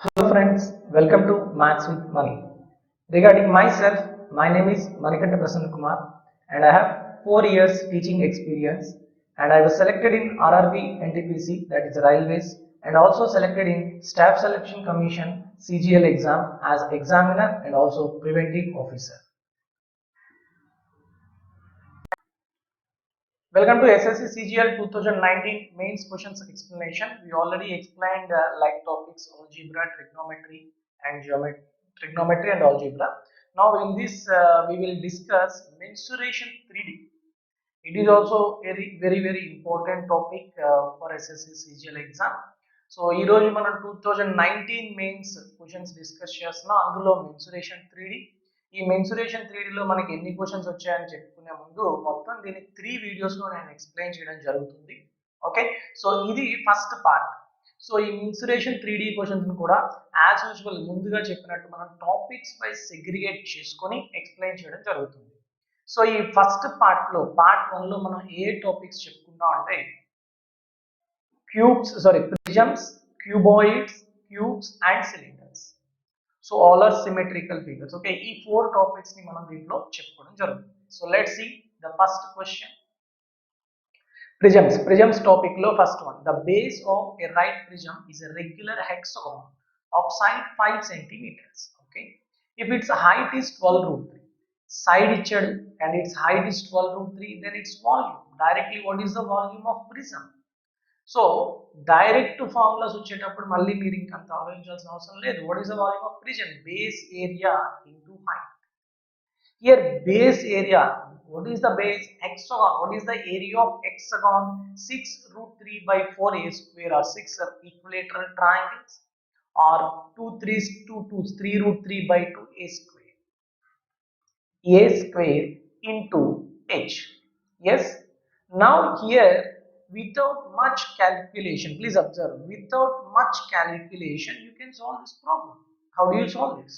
Hello friends, welcome to Maths with Money. Regarding myself, my name is Manikanta Prasanna Kumar and I have 4 years teaching experience and I was selected in RRB NTPC, that is Railways, and also selected in Staff Selection Commission CGL exam as examiner and also preventive officer. Welcome to SSC CGL 2019 mains questions explanation. We already explained like topics algebra, trigonometry and algebra. Now in this we will discuss mensuration 3D. It is also a very important topic for SSC CGL exam. So ఈ రోజు మనం 2019 mains questions discuss చేస్తున్నాం. అందులో mensuration 3D. ఈ mensuration 3Dలో మనకి ఎన్ని questions వచ్చాయని చెప్పుకునే ముందు మొత్తం దీన్ని 3 వీడియోస్లో నేను ఎక్స్ప్లెయిన్ చేయడం జరుగుతుంది. ఓకే, సో ఇది ఫస్ట్ పార్ట్. సో ఈ మెన్సురేషన్ 3D క్వశ్చన్స్ కూడా యాజ్ యూజువల్ ముందుగా చెప్పినట్టు మనం టాపిక్స్ వైజ్ సెగ్రిగేట్ చేసుకొని ఎక్స్ప్లెయిన్ చేయడం జరుగుతుంది. సో ఈ ఫస్ట్ పార్ట్లో పార్ట్ 1లో మనం ఏ టాపిక్స్ చెప్పుకుందాం అంటే prisms, cuboids, cubes and cylinders. So all are symmetrical figures. Okay, ఈ 4 టాపిక్స్ ని మనం దీంట్లో చెప్పుకోవడం జరుగుతుంది. So let's see the first question. Prisms topic లో first one. The base of a right prism is a regular hexagon of side 5 centimeters. Okay, if its height is 12 root 3, side ఇచ్చాడు and its height is 12 root 3, then its volume. Directly what is the volume of prism? So direct formulas వచ్చేటప్పుడు మళ్ళీ మీరు ఇంకంత ఆలోచించాల్సిన అవసరం లేదు. What is the volume of prism? Base area into height. Here base area, what is the base? Hexagon. What is the area of hexagon? 6 root 3 by 4 a square, or 6 equilateral triangles, or 2 3s 2 2s 3 root 3 by 2 a square. A square into h. Yes, now here without much calculation, please observe, without much calculation you can solve this problem. How do you solve this?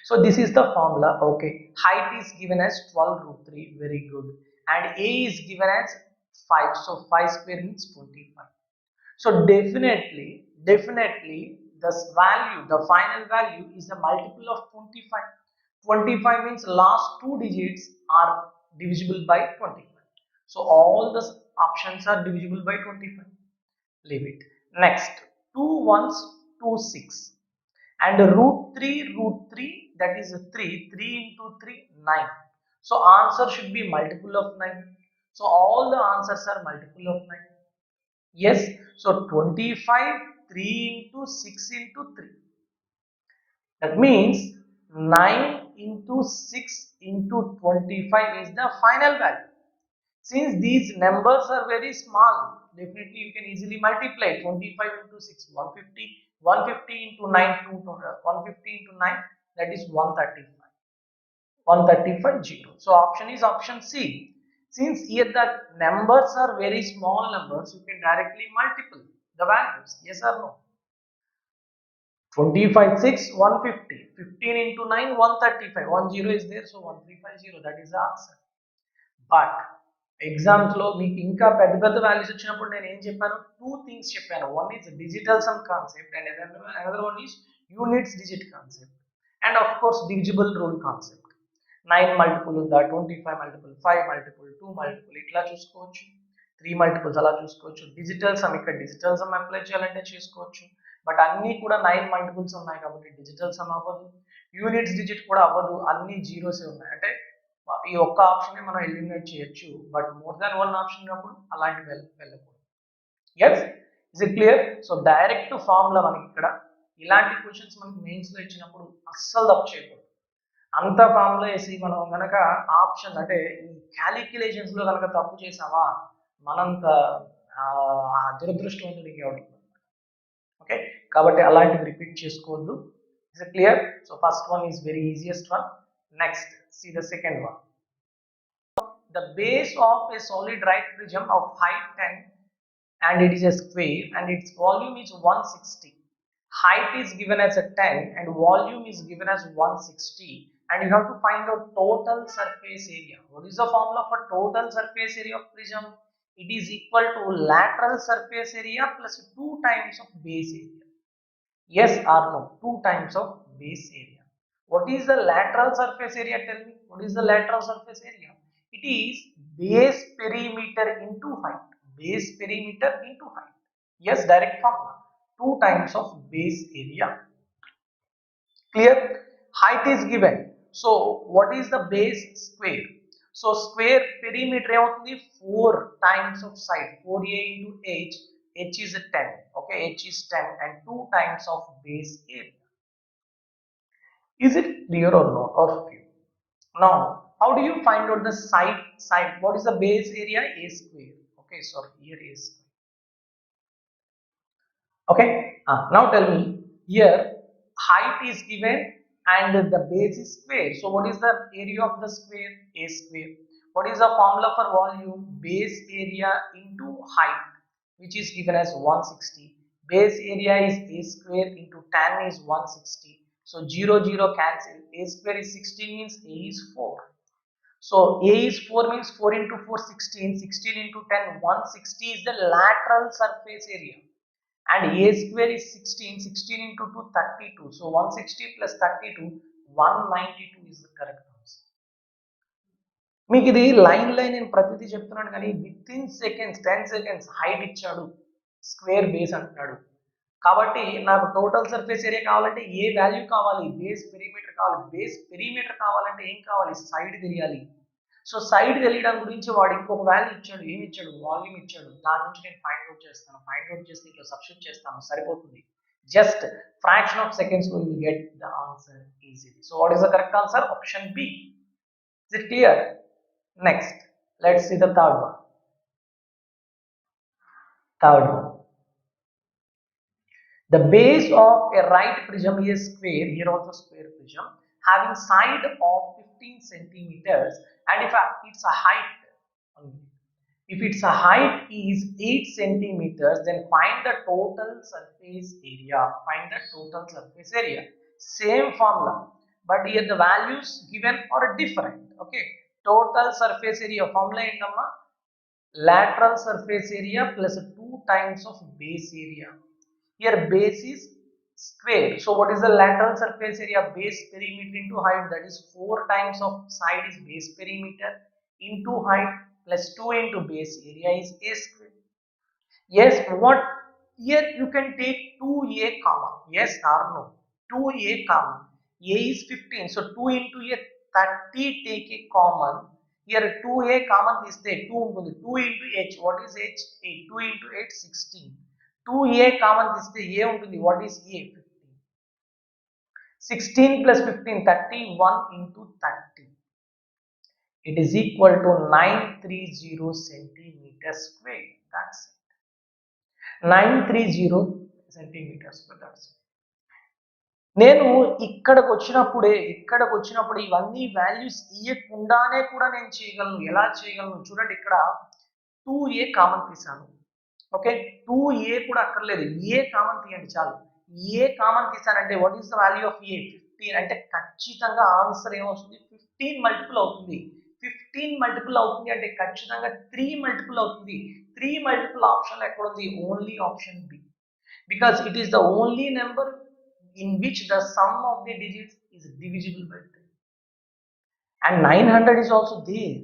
So this is the formula. Okay, height is given as 12 root 3, very good, and a is given as 5, so 5 square means 25. So definitely this value, the final value is the multiple of 25. 25 means last 2 digits are divisible by 25. So all the options are divisible by 25. Leave it. Next, 2 ones 2 6 and root 3, that is 3 into 3 9. So answer should be multiple of 9. So all the answers are multiple of 9. Yes, so 25 3 into 6 into 3. That means 9 into 6 into 25 is the final value. Since these numbers are very small, definitely you can easily multiply 25 into 6, 150, 150 into 9, 150 into 9, that is 135. 135 0. So option is option C. Since here the numbers are very small numbers, you can directly multiply the values. Yes or no? 25 6 150, 15 into 9 135, 1 0 is there, so 1350, that is the answer. But exams లో మీకు ఇంకా పెద్ద పెద్ద values వచ్చినప్పుడు నేను ఏం చెప్పాను? 2 things చెప్పాను. One is digital sum concept and another one is units digit concept and of course divisible rule concept. 9 multiple ఉందా, 25 మల్టిపుల్, 5 మల్టిపుల్, 2 మల్టిపుల్, ఇట్లా చూసుకోవచ్చు. 3 మల్టిపుల్స్ అలా చూసుకోవచ్చు. డిజిటల్ సమ్, ఇక్కడ డిజిటల్ సమ్ అప్లై చేయాలంటే చేసుకోవచ్చు. బట్ అన్నీ కూడా 9 మల్టిపుల్స్ ఉన్నాయి కాబట్టి డిజిటల్ సమ్ అవ్వదు. యూనిట్స్ డిజిట్ కూడా అవ్వదు, అన్ని జీరోసే ఉన్నాయి. అంటే ఈ ఒక్క ఆప్షన్ మనం ఎలిమినేట్ చేయొచ్చు, but more than one option ఉన్నప్పుడు అలాంటి వెళ్ళకూడదు. Yes, is it clear? So direct formula మనకి ఇక్కడ ఇలాంటి క్వశ్చన్స్ మనకి మెయిన్స్ లో ఇచ్చినప్పుడు అస్సలు తప్పు చేయకూడదు. అంత ఫార్ములా వేసి మనం కనుక ఆప్షన్ అంటే ఈ క్యాలిక్యులేషన్స్ లో కనుక తప్పు చేసామా మనంత దురదృష్టవంతుడికి ఎవరికి. ఓకే, కాబట్టి అలాంటివి రిపీట్ చేసుకోవద్దు. Is it clear? So first one is very easiest one. Next, see the second one. The base of a solid right prism of height 10 and it is a square and its volume is 160. Height is given as a 10 and volume is given as 160, and you have to find out total surface area. What is the formula for total surface area of prism? It is equal to lateral surface area plus 2 times of base area. Yes or no? 2 times of base area. What is the lateral surface area? Tell me. What is the lateral surface area? It is base perimeter into height. Base perimeter into height. Yes, direct formula. 2 times of base area. Clear? Height is given. So what is the base square? So square perimeter ఏమవుతుంది 4 times of side. 4a into h is 10. Okay, h is 10 and 2 times of base area. Is it clear or not? Or few? Now how do you find out the side? What is the base area? A square. Okay, sorry, here a square. Okay, now tell me, here height is given and the base is square. So what is the area of the square? A square. What is the formula for volume? Base area into height, which is given as 160. Base area is a square into 10 is 160. So 0 0 cancel. A square is 16 means a is 4. So a is 4 means 4 into 4 16. 16 into 10 160 is the lateral surface area. And a square is 16. 16 into 2 32. So 160 plus 32 192 is the correct answer. మీకు ఇది line నేను ప్రతిదీ చెప్తున్నాను కానీ with in seconds 10 seconds height ఇచ్చాడు, square base అంటున్నాడు. కాబట్టి నాకు టోటల్ సర్ఫేస్ ఏరియా కావాలంటే ఏ వాల్యూ కావాలి? బేస్ పెరిమీటర్ కావాలి. బేస్ పెరిమీటర్ కావాలంటే ఏం కావాలి? సైడ్ తెలియాలి. సో సైడ్ తెలియడం గురించి వాడు ఇంకొక వాల్యూ ఇచ్చాడు. ఏమి ఇచ్చాడు? వాల్యూమ్ ఇచ్చాడు. దాని నుంచి నేను ఫైండ్ అవుట్ చేస్తాను. ఫైండ్ అవుట్ చేస్తే ఇట్లా సబ్స్టిట్యూట్ చేస్తాను, సరిపోతుంది. జస్ట్ ఫ్రాక్షన్ ఆఫ్ సెకండ్స్ లో will get the answer easily. So what is the correct answer? Option B. Is it clear? Next, let's see the third one. Third one. The base of a right prism is square, here also square prism, having side of 15 centimeters, and if its a height, if its a height is 8 centimeters, then find the total surface area. Find the total surface area. Same formula, but here the values given are different. Okay. Total surface area formula ఏంటమ్మా? Lateral surface area plus 2 times of base area. Here base is square. So what is the lateral surface area? Base perimeter into height, that is 4 times of side is base perimeter into height plus 2 into base area is a square. Yes, what? Here you can take 2a common. Yes or no? 2a common. A is 15. So 2 into a 30, take a common. Here 2a common is there. 2 ఉంటుంది. 2 into h. What is h? 8. 2 into 8 16. 2a common is there. A ఉంటుంది. What is a? 15. 16 plus 15 31 into 30. It is equal to 930 centimeters square. That's it. 930 centimeters square. That's it. నేను ఇక్కడికి వచ్చినప్పుడు ఇవన్నీ values ఇవ్వకుండానే కూడా నేను చేయగలను. ఎలా చేయగలను చూడండి, ఇక్కడ 2a కామన్ తీసాను. ఓకే, 2a కూడా అక్కర్లేదు, ఏ కామన్ తీయండి చాలు. ఏ కామన్ తీసానంటే what is the value of A? 15. అంటే ఖచ్చితంగా ఆన్సర్ ఏమవుతుంది? 15 మల్టిపుల్ అవుతుంది. 15 మల్టిపుల్ అవుతుంది అంటే ఖచ్చితంగా 3 మల్టిపుల్ అవుతుంది. 3 మల్టిపుల్ ఆప్షన్ ఎక్కడ ఉంది? Only option B, because it is the only number in which the sum of the digits is divisible by 3. And 900 is also there.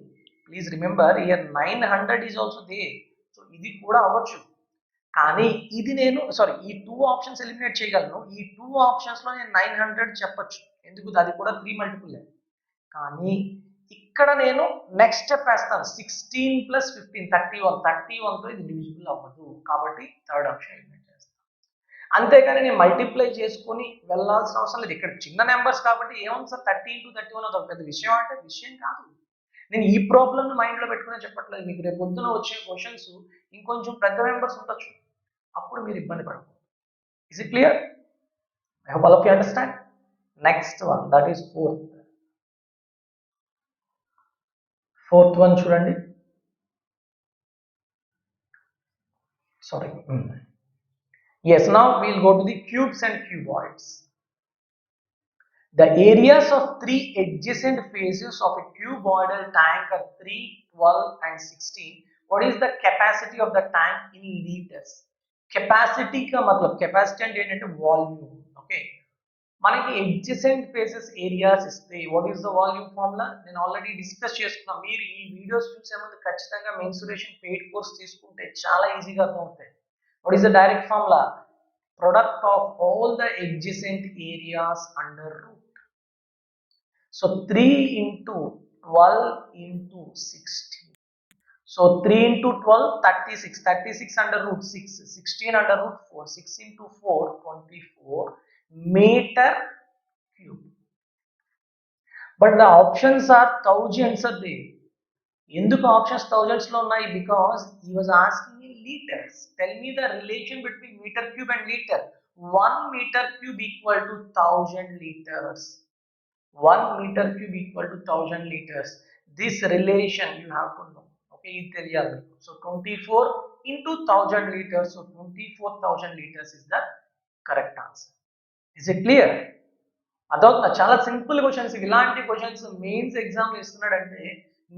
Please remember, here 900 is also there. So ఇది కూడా అవ్వచ్చు. కానీ ఇది నేను ఈ 2 options eliminate చేయగలను. ఈ 2 options లో నేను 900 చెప్పొచ్చు, ఎందుకు? అది కూడా 3 మల్టిపుల్. కానీ ఇక్కడ నేను నెక్స్ట్ స్టెప్ వేస్తాను. 16 plus 15 31. 31 తో ఇది డివిజిబుల్ అవ్వదు. కాబట్టి థర్డ్ ఆప్షన్ ఎలిమినేట్. అంతేకాని నేను మల్టిప్లై చేసుకొని వెళ్ళాల్సిన అవసరం లేదు. ఇక్కడ చిన్న నెంబర్స్ కాబట్టి ఏముంది సార్ 30 into 31 అదొక పెద్ద విషయం అంటే విషయం కాదు. నేను ఈ ప్రాబ్లమ్ మైండ్లో పెట్టుకునే చెప్పట్లేదు. మీకు రేపు పొద్దున వచ్చే క్వశ్చన్స్ ఇంకొంచెం పెద్ద నెంబర్స్ ఉండొచ్చు, అప్పుడు మీరు ఇబ్బంది పడకూడదు. Is it clear? I hope all of you understand. Next one, that is fourth one చూడండి. Sorry. Yes, now we will go to the cubes and cuboids. The areas of 3 adjacent faces of a cuboidal tank are 3, 12 and 16. What is the capacity of the tank in liters? Capacity కా మతలబ్ capacity అంటే ఏంటంటే volume. Okay, మనకి adjacent faces areas ఇస్తే what is the volume formula నేను already discuss చేసుకున్నా. మీరు ఈ videos చూసే ముందు ఖచ్చితంగా మెన్సురేషన్ పెయిడ్ కోర్స్ తీసుకుంటే చాలా ఈజీగా అర్థమవుతాయి. What is the direct formula? Product of all the adjacent areas under root. So 3 into 12 into 16. So 3 into 12, 36. 36 under root 6. 16 under root 4. 6 into 4, 24 meter cube. But the options are thousands are there. ఎందుకు options thousands లో ఉన్నాయి? Because he was asking in liters. Tell me the relation between meter cube and liter. 1 meter cube equal to 1000 liters. 1 meter cube equal to 1000 liters. This relation you have to know. Okay, ఇది తెలియాలి. So 24 into 1000 liters. So 24,000 liters is the correct answer. Is it clear? అదొక చాలా simple questions. ఇలాంటి questions mains exam ఇస్తున్నాడంటే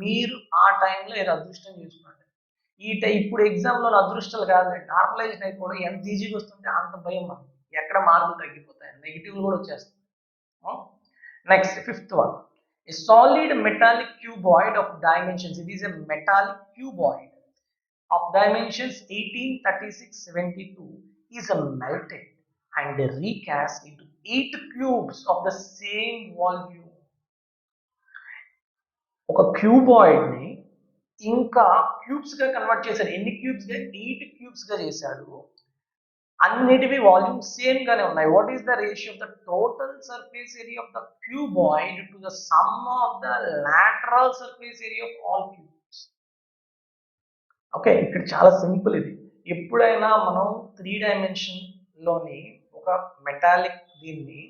మీరు ఆ టైంలో ఏదో అదృష్టం చేసుకున్నాడు. ఇప్పుడు ఎగ్జామ్లో అదృష్టాలు కాదండి, నార్మలైజేషన్ అయిపోవడం ఎంత ఈజీగా వస్తుంటే అంత భయం మనకి. ఎక్కడ మార్కులు తగ్గిపోతాయి, నెగిటివ్లు కూడా వచ్చేస్తాయి. Next, fifth one. A solid metallic cuboid of dimensions. It is a metallic cuboid of dimensions 18, 36, 72 is melted and recast into 8 cubes of the same volume. ఒక క్యూబాయిడ్ ని ఇంకా క్యూబ్స్ గా కన్వర్ట్ చేశాడు. ఎన్ని క్యూబ్స్ గా? 8 క్యూబ్స్ గా చేశాడు. అన్నిటివి volume same గానే ఉన్నాయి. What is the ratio of the total surface area of the cuboid to the sum of the lateral surface area of all cubes? Okay, ఇక్కడ చాలా సింపుల్ ఇది. ఎప్పుడైనా మనం 3 డైమెన్షన్ లోని ఒక మెటాలిక్ దీన్ని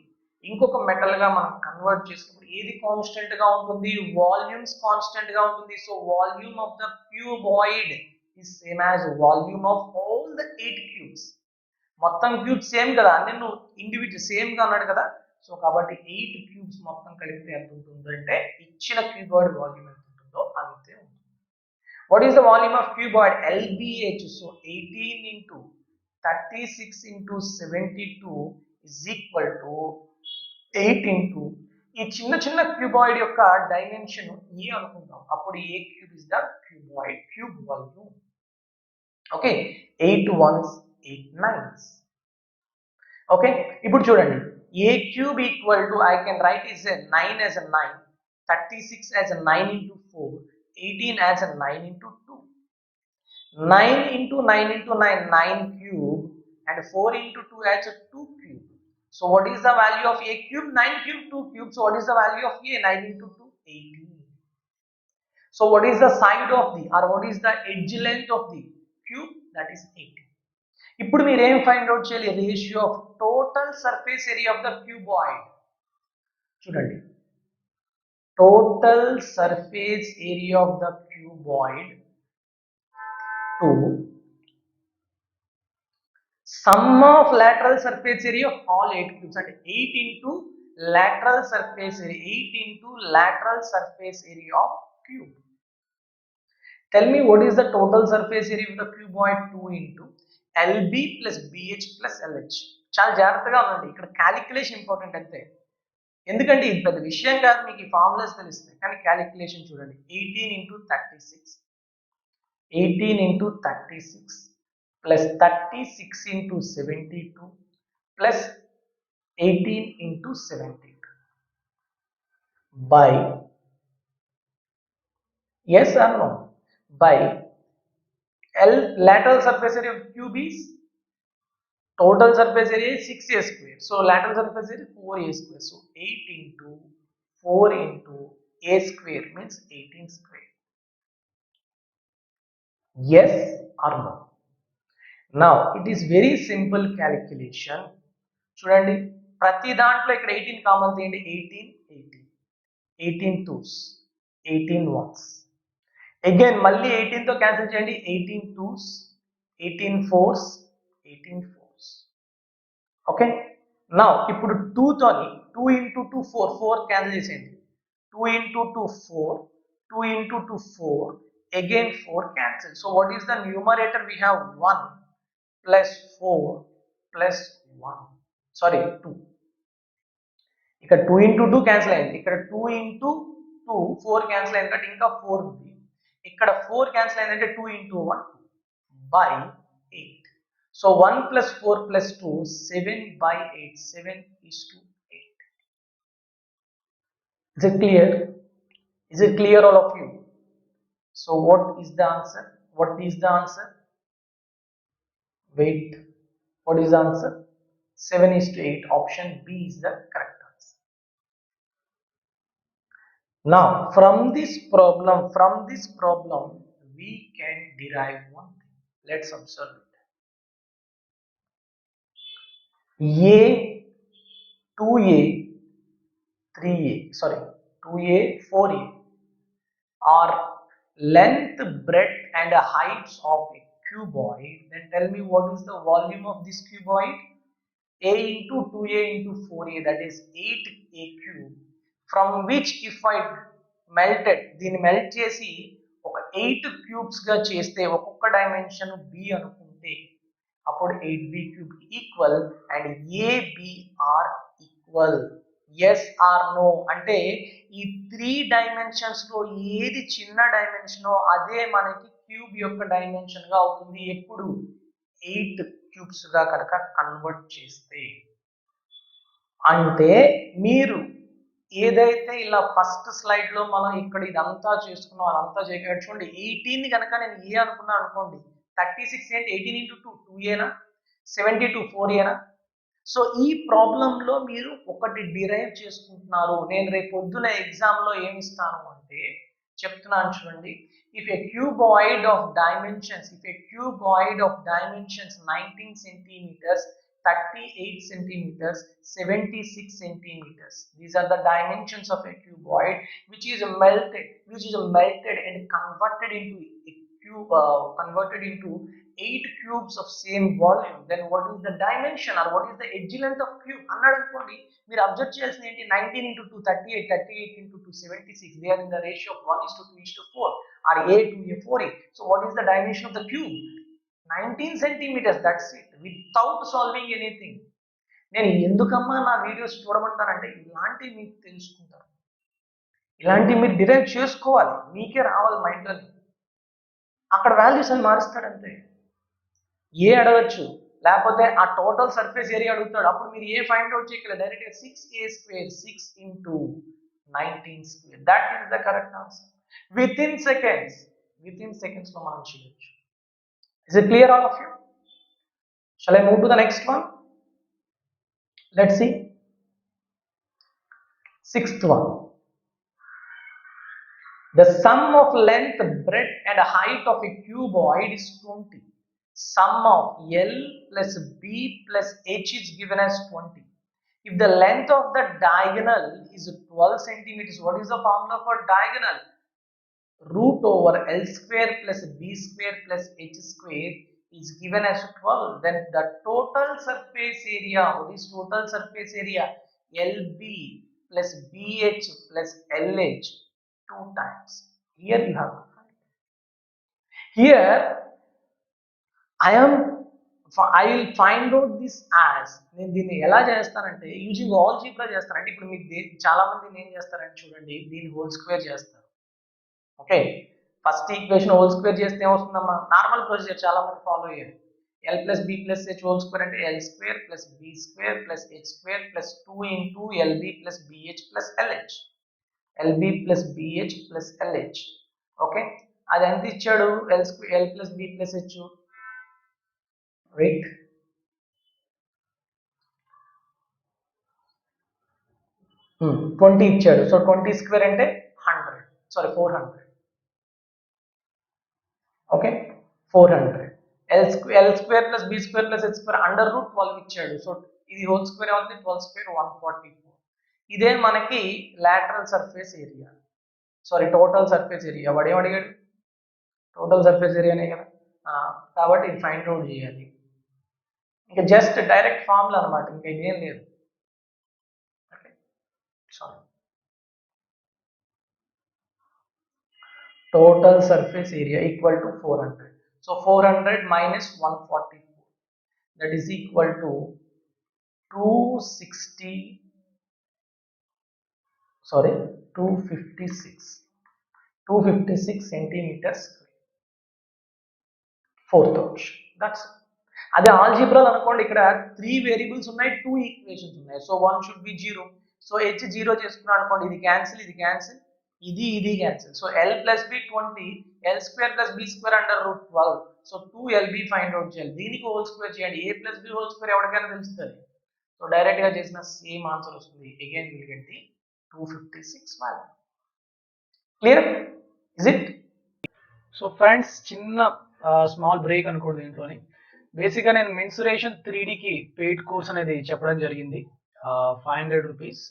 ఇంకొక మెటల్ గా మనం కన్వర్ట్ చేసినప్పుడు ఏది కాన్స్టెంట్ గా ఉంటుంది? వాల్యూమ్స్ కాన్స్టెంట్ గా ఉంటుంది. So volume of the cuboid is same as volume of all the 8 cubes. మొత్తం క్యూబ్స్ సేమ్ కదా, అన్ని నువ్వు ఇండివిజువల్ సేమ్ గా అన్నాడు కదా. సో కాబట్టి 8 క్యూబ్స్ మొత్తం కలిపితే ఎంత ఉంటుందో అంటే ఇచ్చిన క్యూబాయిడ్ వాల్యూమ్ ఎంత ఉంటుందో అంతే ఉంటుంది. What is the volume of cuboid? LBH. So 18 into 36 into 72 is equal to 8 into ఈ చిన్న చిన్న క్యూబాయిడ్ యొక్క డైమెన్షన్ ఏ అనుకుందాం. అప్పుడు A cube is the cuboid cube volume. Okay, 8 ones 8 nines. Okay, ఇప్పుడు చూడండి, A cube equal to I can write is a 9 as a 9, 36 as a 9 into 4, 18 as a 9 into 2. 9 into 9 into 9, 9 cube, and 4 into 2 as a 2 cube. So what is the value of a cube? 9 cube, 2 cube. So what is the value of a? 9 into 2, 18. So what is the side of the, or what is the edge length of the cube? That is 18. ఇప్పుడు మీరు ఏం find out చేయాలి? Ratio of total surface area of the cuboid. చూడండి, total surface area of the cuboid to sum of lateral surface area of all 8 cubes. అంటే 8 into lateral surface area, 8 into lateral surface area of cube. Tell me what is the total surface area of the cuboid? 2 into LB plus BH plus LH. చాలా జాగ్రత్తగా ఉండండి, ఇక్కడ calculation important అంతే. ఎందుకంటే ఇది పెద్ద విషయం కాదు, మీకు ఈ ఫార్ములాస్ తెలుస్తాయి, కానీ క్యాలిక్యులేషన్ చూడండి. 18 into 36, 18 into 36 plus 36 into 72 plus 18 into 72 by, yes or no, by L lateral surface area of cube is, total surface area is 6a square. So lateral surface area 4a square. So 8 into 4 into a square means 18 square. Yes or no? Now it is very simple calculation. చూడండి, ప్రతి దాంట్లో ఇక్కడ 18 common తీయండి. 18 18 18 2s 18 1s. Again మళ్ళీ 18 తో cancel చేయండి. 18 2s 18 4s 18 4s. Okay, now ఇప్పుడు 2 తోని 2 into 2 4 4 క్యాన్సిల్ చేసేయండి. 2 into 2 4, 2 into 2 4, again 4 cancel. So what is the numerator? We have 1 plus 4 plus 1 sorry 2. ఇక్కడ 2 ఇంటూ 2 క్యాన్సిల్ అయింది, ఇక్కడ 2 ఇంటూ 2 4 క్యాన్సిల్ అయింది కాబట్టి ఇంకా 4 ఉంది, ఇక్కడ 4 క్యాన్సిల్ అయిందంటే 2 into 1 by 8. So 1 plus 4 plus 2 7 by 8, 7 is to 8. Is it clear? Is it clear all of you? So what is the answer? What is the answer? Wait, what is the answer? 7 is to 8. Option B is the correct answer. Now from this problem we can derive one thing. Let's observe it. A 2a 3a, sorry 2a 4a are length, breadth and heights of a cuboid, then tell me what is the volume of this cuboid? A into 2a into 4a, that is 8a cube, from which if I melted, దీన్ని melt చేసి ఒక 8 cubes గా చేస్తే ఒక్కొక్క dimension b అనుకుంటే అప్పుడు 8b cube equal and ab are equal. Yes or no అంటే ఈ 3 డైమెన్షన్స్ లో ఏది చిన్న డైమెన్షన్ అదే మనకి క్యూబ్ యొక్క డైమెన్షన్ గా అవుతుంది ఎప్పుడు 8 క్యూబ్స్ గా కనుక కన్వర్ట్ చేస్తే. అంటే మీరు ఏదైతే ఇలా ఫస్ట్ స్లైడ్ లో మనం ఇక్కడ ఇదంతా చేసుకున్నాం అదంతా చేయగలరు చూడండి. 18 కనుక నేను ఏ అనుకున్నాను అనుకోండి, 36 అంటే 18 ఇంటూ 2 2ఏనా, 72 4ఏనా. సో ఈ ప్రాబ్లంలో మీరు ఒకటి డిరైవ్ చేసుకుంటున్నారు. నేను రేపు పొద్దున ఎగ్జామ్లో ఏమి ఇస్తాను అంటే చెప్తున్నాను చూడండి. If A cuboid of dimensions 19 centimeters, 38 centimeters, 76 centimeters. These are the dimensions of a cuboid which is melted and converted into 8 cubes of same volume. Then what is the dimension or what is the edge length of cube అన్నాడు అనుకోండి. మీరు observe చేయాల్సింది ఏంటి, 19 into 2 38, 38 into 2 76. They are in the ratio of 1:2:4 or a 4a. So what is the dimension of the cube? 19 centimeters. That's it, without solving anything. నేను ఎందుకమ్మా నా videos చూడమంటానంటే ఇలాంటివి మీకు తెలుసుకుంటారు, ఇలాంటివి మీరు డిరైవ్ చేసుకోవాలి, మీకే రావాలి మైండ్లో. అక్కడ వాల్యూస్ అని మారుస్తాడంతే. ఏ అడగచ్చు, లేకపోతే ఆ టోటల్ సర్ఫేస్ ఏరియా అడుగుతాడు, అప్పుడు మీరు ఏ ఫైండ్ అవుట్ చేయగలరు, డైరెక్ట్గా 6a square 6 into 19 square. That is the correct answer. With in seconds లో మనం చేయొచ్చు. Is it clear all of you? Shall I move to the next one? Let's see. Sixth one. The sum of length, breadth and height of a cuboid is 20. Sum of L plus B plus H is given as 20. If the length of the diagonal is 12 centimeters, what is the formula for diagonal? Root over L square plus B square plus H square is given as 12. Then the total surface area, what is total surface area? LB plus BH plus LH 2 times. Here you have to find. Here I will find out this as, నేను దీన్ని ఎలా చేస్తానంటే using algebra చేస్తాను. అంటే ఇప్పుడు మీకు చాలా మంది ఏం చేస్తారంటే చూడండి, దీన్ని హోల్ స్క్వేర్ చేస్తారు. Okay, first equation whole square చేస్తే ఏమొస్తుందమ్మా, నార్మల్ ప్రొసీజర్ చాలా మంది ఫాలో అయ్యారు. L plus B plus H whole square అంటే L square plus B square plus H square plus 2 into LB plus BH plus LH, LB plus BH plus LH. Okay, అది ఎంత ఇచ్చాడు, L plus B plus H, wait 20 ఇచ్చాడు. So 20 square అంటే 100, sorry 400. Okay 400. L square plus B square plus H square under root 12 ఇచ్చాడు. So ఇది whole square అవుతుంది, 12 square 144. ఇదే మనకి lateral surface area, sorry total surface area. వాడు ఏం అడిగాడు, టోటల్ సర్ఫేస్ ఏరియానే కదా, కాబట్టి ఇది ఫైండ్ అవుట్ చేయాలి. ఇంకా జస్ట్ డైరెక్ట్ ఫార్ములా అనమాట, ఇంకా ఇదేం లేదు. Okay sorry, total surface area equal to 400. So 400 minus 144. that is equal to 260 sorry 256 centimeters fourth option. That's it. అదే ఆల్జీబ్రాలో అనుకోండి ఇక్కడ 3 వేరియబుల్స్ ఉన్నాయి 2 ఈక్వేషన్స్ ఉన్నాయి so 1 should be 0 so h 0 చేసుకున్నాను అనుకోండి ఇది క్యాన్సిల్ ఇది cancel so l plus b 20 l square plus b square under root 12 so 2lb find out చేయాలి దీనికి హోల్ స్క్వేర్ చేయండి a plus b whole square ఎవరికైనా తెలుస్తుంది సో డైరెక్ట్ గా చేసిన సేమ్ ఆన్సర్ వస్తుంది again will get the 256 value clear is it so friends చిన్న small break అనుకోండి దీంట్లోని బేసిక్గా నేను మెన్సురేషన్ 3Dకి పెయిడ్ కోర్స్ అనేది చెప్పడం జరిగింది 500 rupees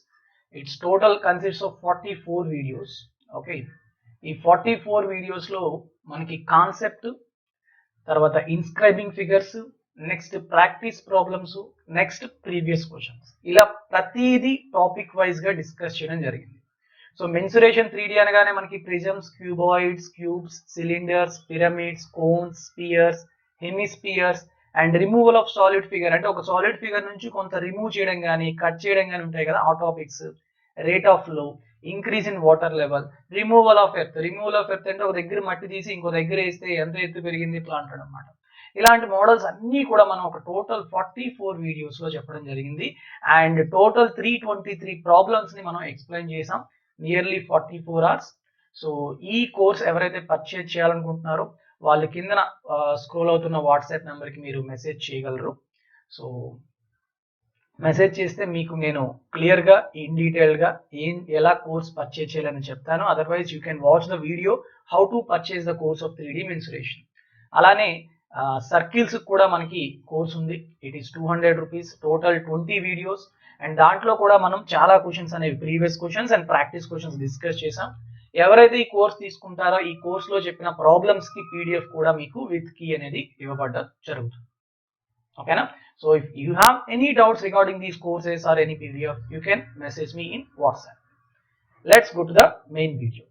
it's total consist of 44 videos okay ఈ 44 వీడియోస్లో మనకి కాన్సెప్ట్ తర్వాత inscribing figures next practice problems next previous questions ఇలా ప్రతిదీ టాపిక్ వైజ్గా డిస్కస్ చేయడం జరిగింది సో మెన్సురేషన్ 3D అనగానే మనకి prisms cuboids cubes cylinders pyramids cones spheres hemispheres and removal of solid figure అంటే ఒక సాలిడ్ ఫిగర్ నుంచి కొంత రిమూవ్ చేయడం కానీ కట్ చేయడం కానీ ఉంటాయి కదా ఆ topics rate of flow increase in water level removal of earth అంటే ఒక దగ్గర మట్టి తీసి ఇంకో దగ్గర వేస్తే ఎంత ఎత్తు పెరిగింది ఇట్లా అంటాడు అనమాట ఇలాంటి మోడల్స్ అన్నీ కూడా మనం ఒక టోటల్ 44 వీడియోస్లో చెప్పడం జరిగింది అండ్ టోటల్ 323 ప్రాబ్లమ్స్ని మనం ఎక్స్ప్లెయిన్ చేసాం నియర్లీ 44 అవర్స్ సో ఈ కోర్స్ ఎవరైతే పర్చేజ్ చేయాలనుకుంటున్నారో వాళ్ళు కిందన స్క్రోల్ అవుతున్న వాట్సాప్ నెంబర్కి మీరు మెసేజ్ చేయగలరు సో మెసేజ్ చేస్తే మీకు నేను క్లియర్గా ఇన్ డీటెయిల్గా ఎలా కోర్స్ పర్చేజ్ చేయాలని చెప్తాను otherwise you can watch the video how to purchase the course of 3D mensuration అలానే సర్కిల్స్ కూడా మనకి కోర్స్ ఉంది it is 200 rupees total 20 videos and దాంట్లో కూడా మనం చాలా క్వశ్చన్స్ అనేవి previous questions and practice questions discuss చేసాం ఎవరైతే ఈ కోర్స్ తీసుకుంటారో ఈ కోర్స్లో చెప్పిన ప్రాబ్లమ్స్కి పీడిఎఫ్ కూడా మీకు విత్ కీ అనేది ఇవ్వబడ్డం జరుగుతుంది ఓకేనా so if you have any doubts regarding these courses or any PDF you can message me in WhatsApp let's go to the main video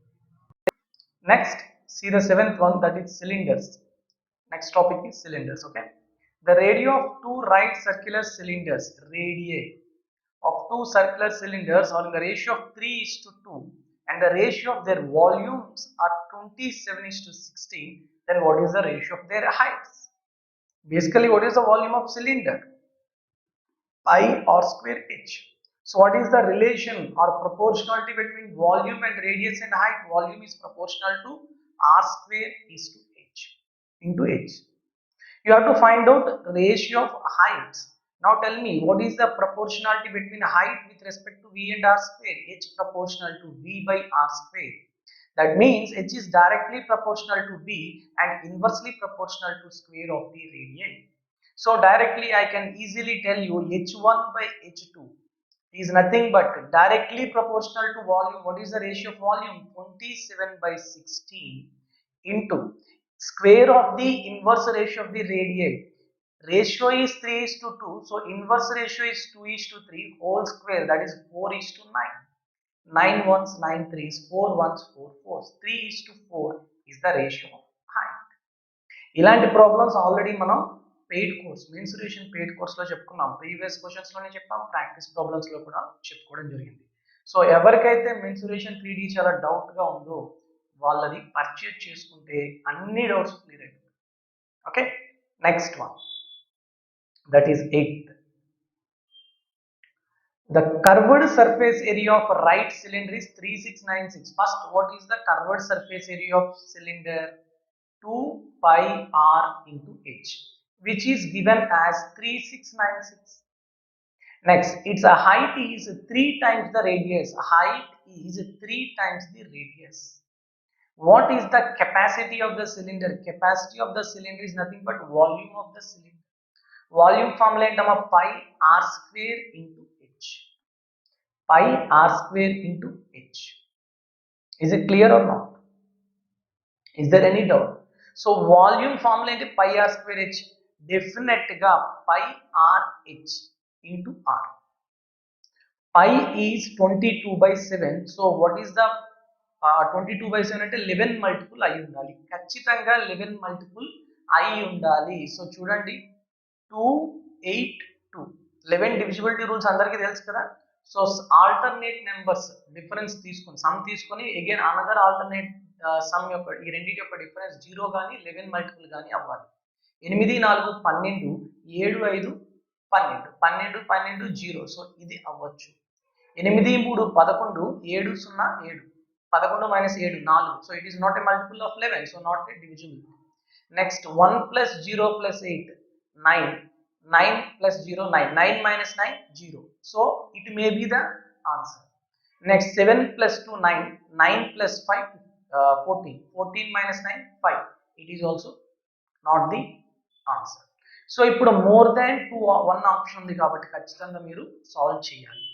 next see the seventh one that is cylinders next topic is cylinders okay the radio of two right circular cylinders radii of two circular cylinders are in the ratio of 3:2 and the ratio of their volumes are 27:16 then what is the ratio of their heights basically what is the volume of cylinder pi r square h so what is the relation or proportionality between volume and radius and height volume is proportional to r square is to h into h you have to find out ratio of heights. Now tell me what is the proportionality between height with respect to v and r square h proportional to v by r square that means h is directly proportional to v and inversely proportional to square of the radii so directly I can easily tell you h1 by h2 is nothing but directly proportional to volume what is the ratio of volume 27/16 into square of the inverse ratio of the radii ratio is 3:2 so inverse ratio is 2:3 whole square that is 4:9 9 ones 9 threes 4 ones 4 fours 3:4 is the ratio of height ఇలాంటి problems already మనం paid course mensuration paid కోర్స్లో చెప్పుకున్నాం previous క్వశ్చన్స్లోనే చెప్పాం practice ప్రాబ్లమ్స్లో కూడా చెప్పుకోవడం జరిగింది so ఎవరికైతే mensuration 3D చాలా డౌట్గా ఉందో వాళ్ళది పర్చేజ్ చేసుకుంటే అన్ని డౌట్స్ క్లియర్ అయిపోతాయి okay next one that is 8th the curved surface area of right cylinder is 3696 first what is the curved surface area of cylinder 2 pi r into h which is given as 3696 next its height is 3 times the radius height is 3 times the radius what is the capacity of the cylinder capacity of the cylinder is nothing but volume of the cylinder volume formula ఏంటమ్మా pi r square into h pi r square into h is it clear or not is there any doubt so volume formula ఏంటి pi r square h definite గా pi r h into r pi is 22/7 so what is the 22/7 అంటే 11 multiple అయి ఉండాలి ఖచ్చితంగా 11 multiple అయి ఉండాలి so చూడండి 2 8, 2. 11 divisibility rules అందరికీ తెలుసు కదా. సో ఆల్టర్నేట్ నెంబర్స్ డిఫరెన్స్ తీసుకొని సమ్ తీసుకొని అగైన్ అనదర్ ఆల్టర్నేట్ సమ్ యొక్క ఈ రెండింటి యొక్క డిఫరెన్స్ 0 కానీ 11 మల్టిపుల్ కానీ అవ్వాలి. 8, 4, 12, 7, 5, 12, 12, 12, 0. సో ఇది అవ్వచ్చు. 8, 3, 11, 7, 0, 7. 11 minus 7, 4. So it is not a multiple of 11. So not a divisible. Next 1 plus 0 plus 8, 9. 9 plus 0, 9. 9 minus 9, 0. So it may be the answer. Next 7 plus 2, 9. 9 plus 5, 14. 14 minus 9, 5. It is also not the answer. So ఇప్పుడు more than 1 option ఉంది కాబట్టి ఖచ్చితంగా మీరు solve చేయాలి.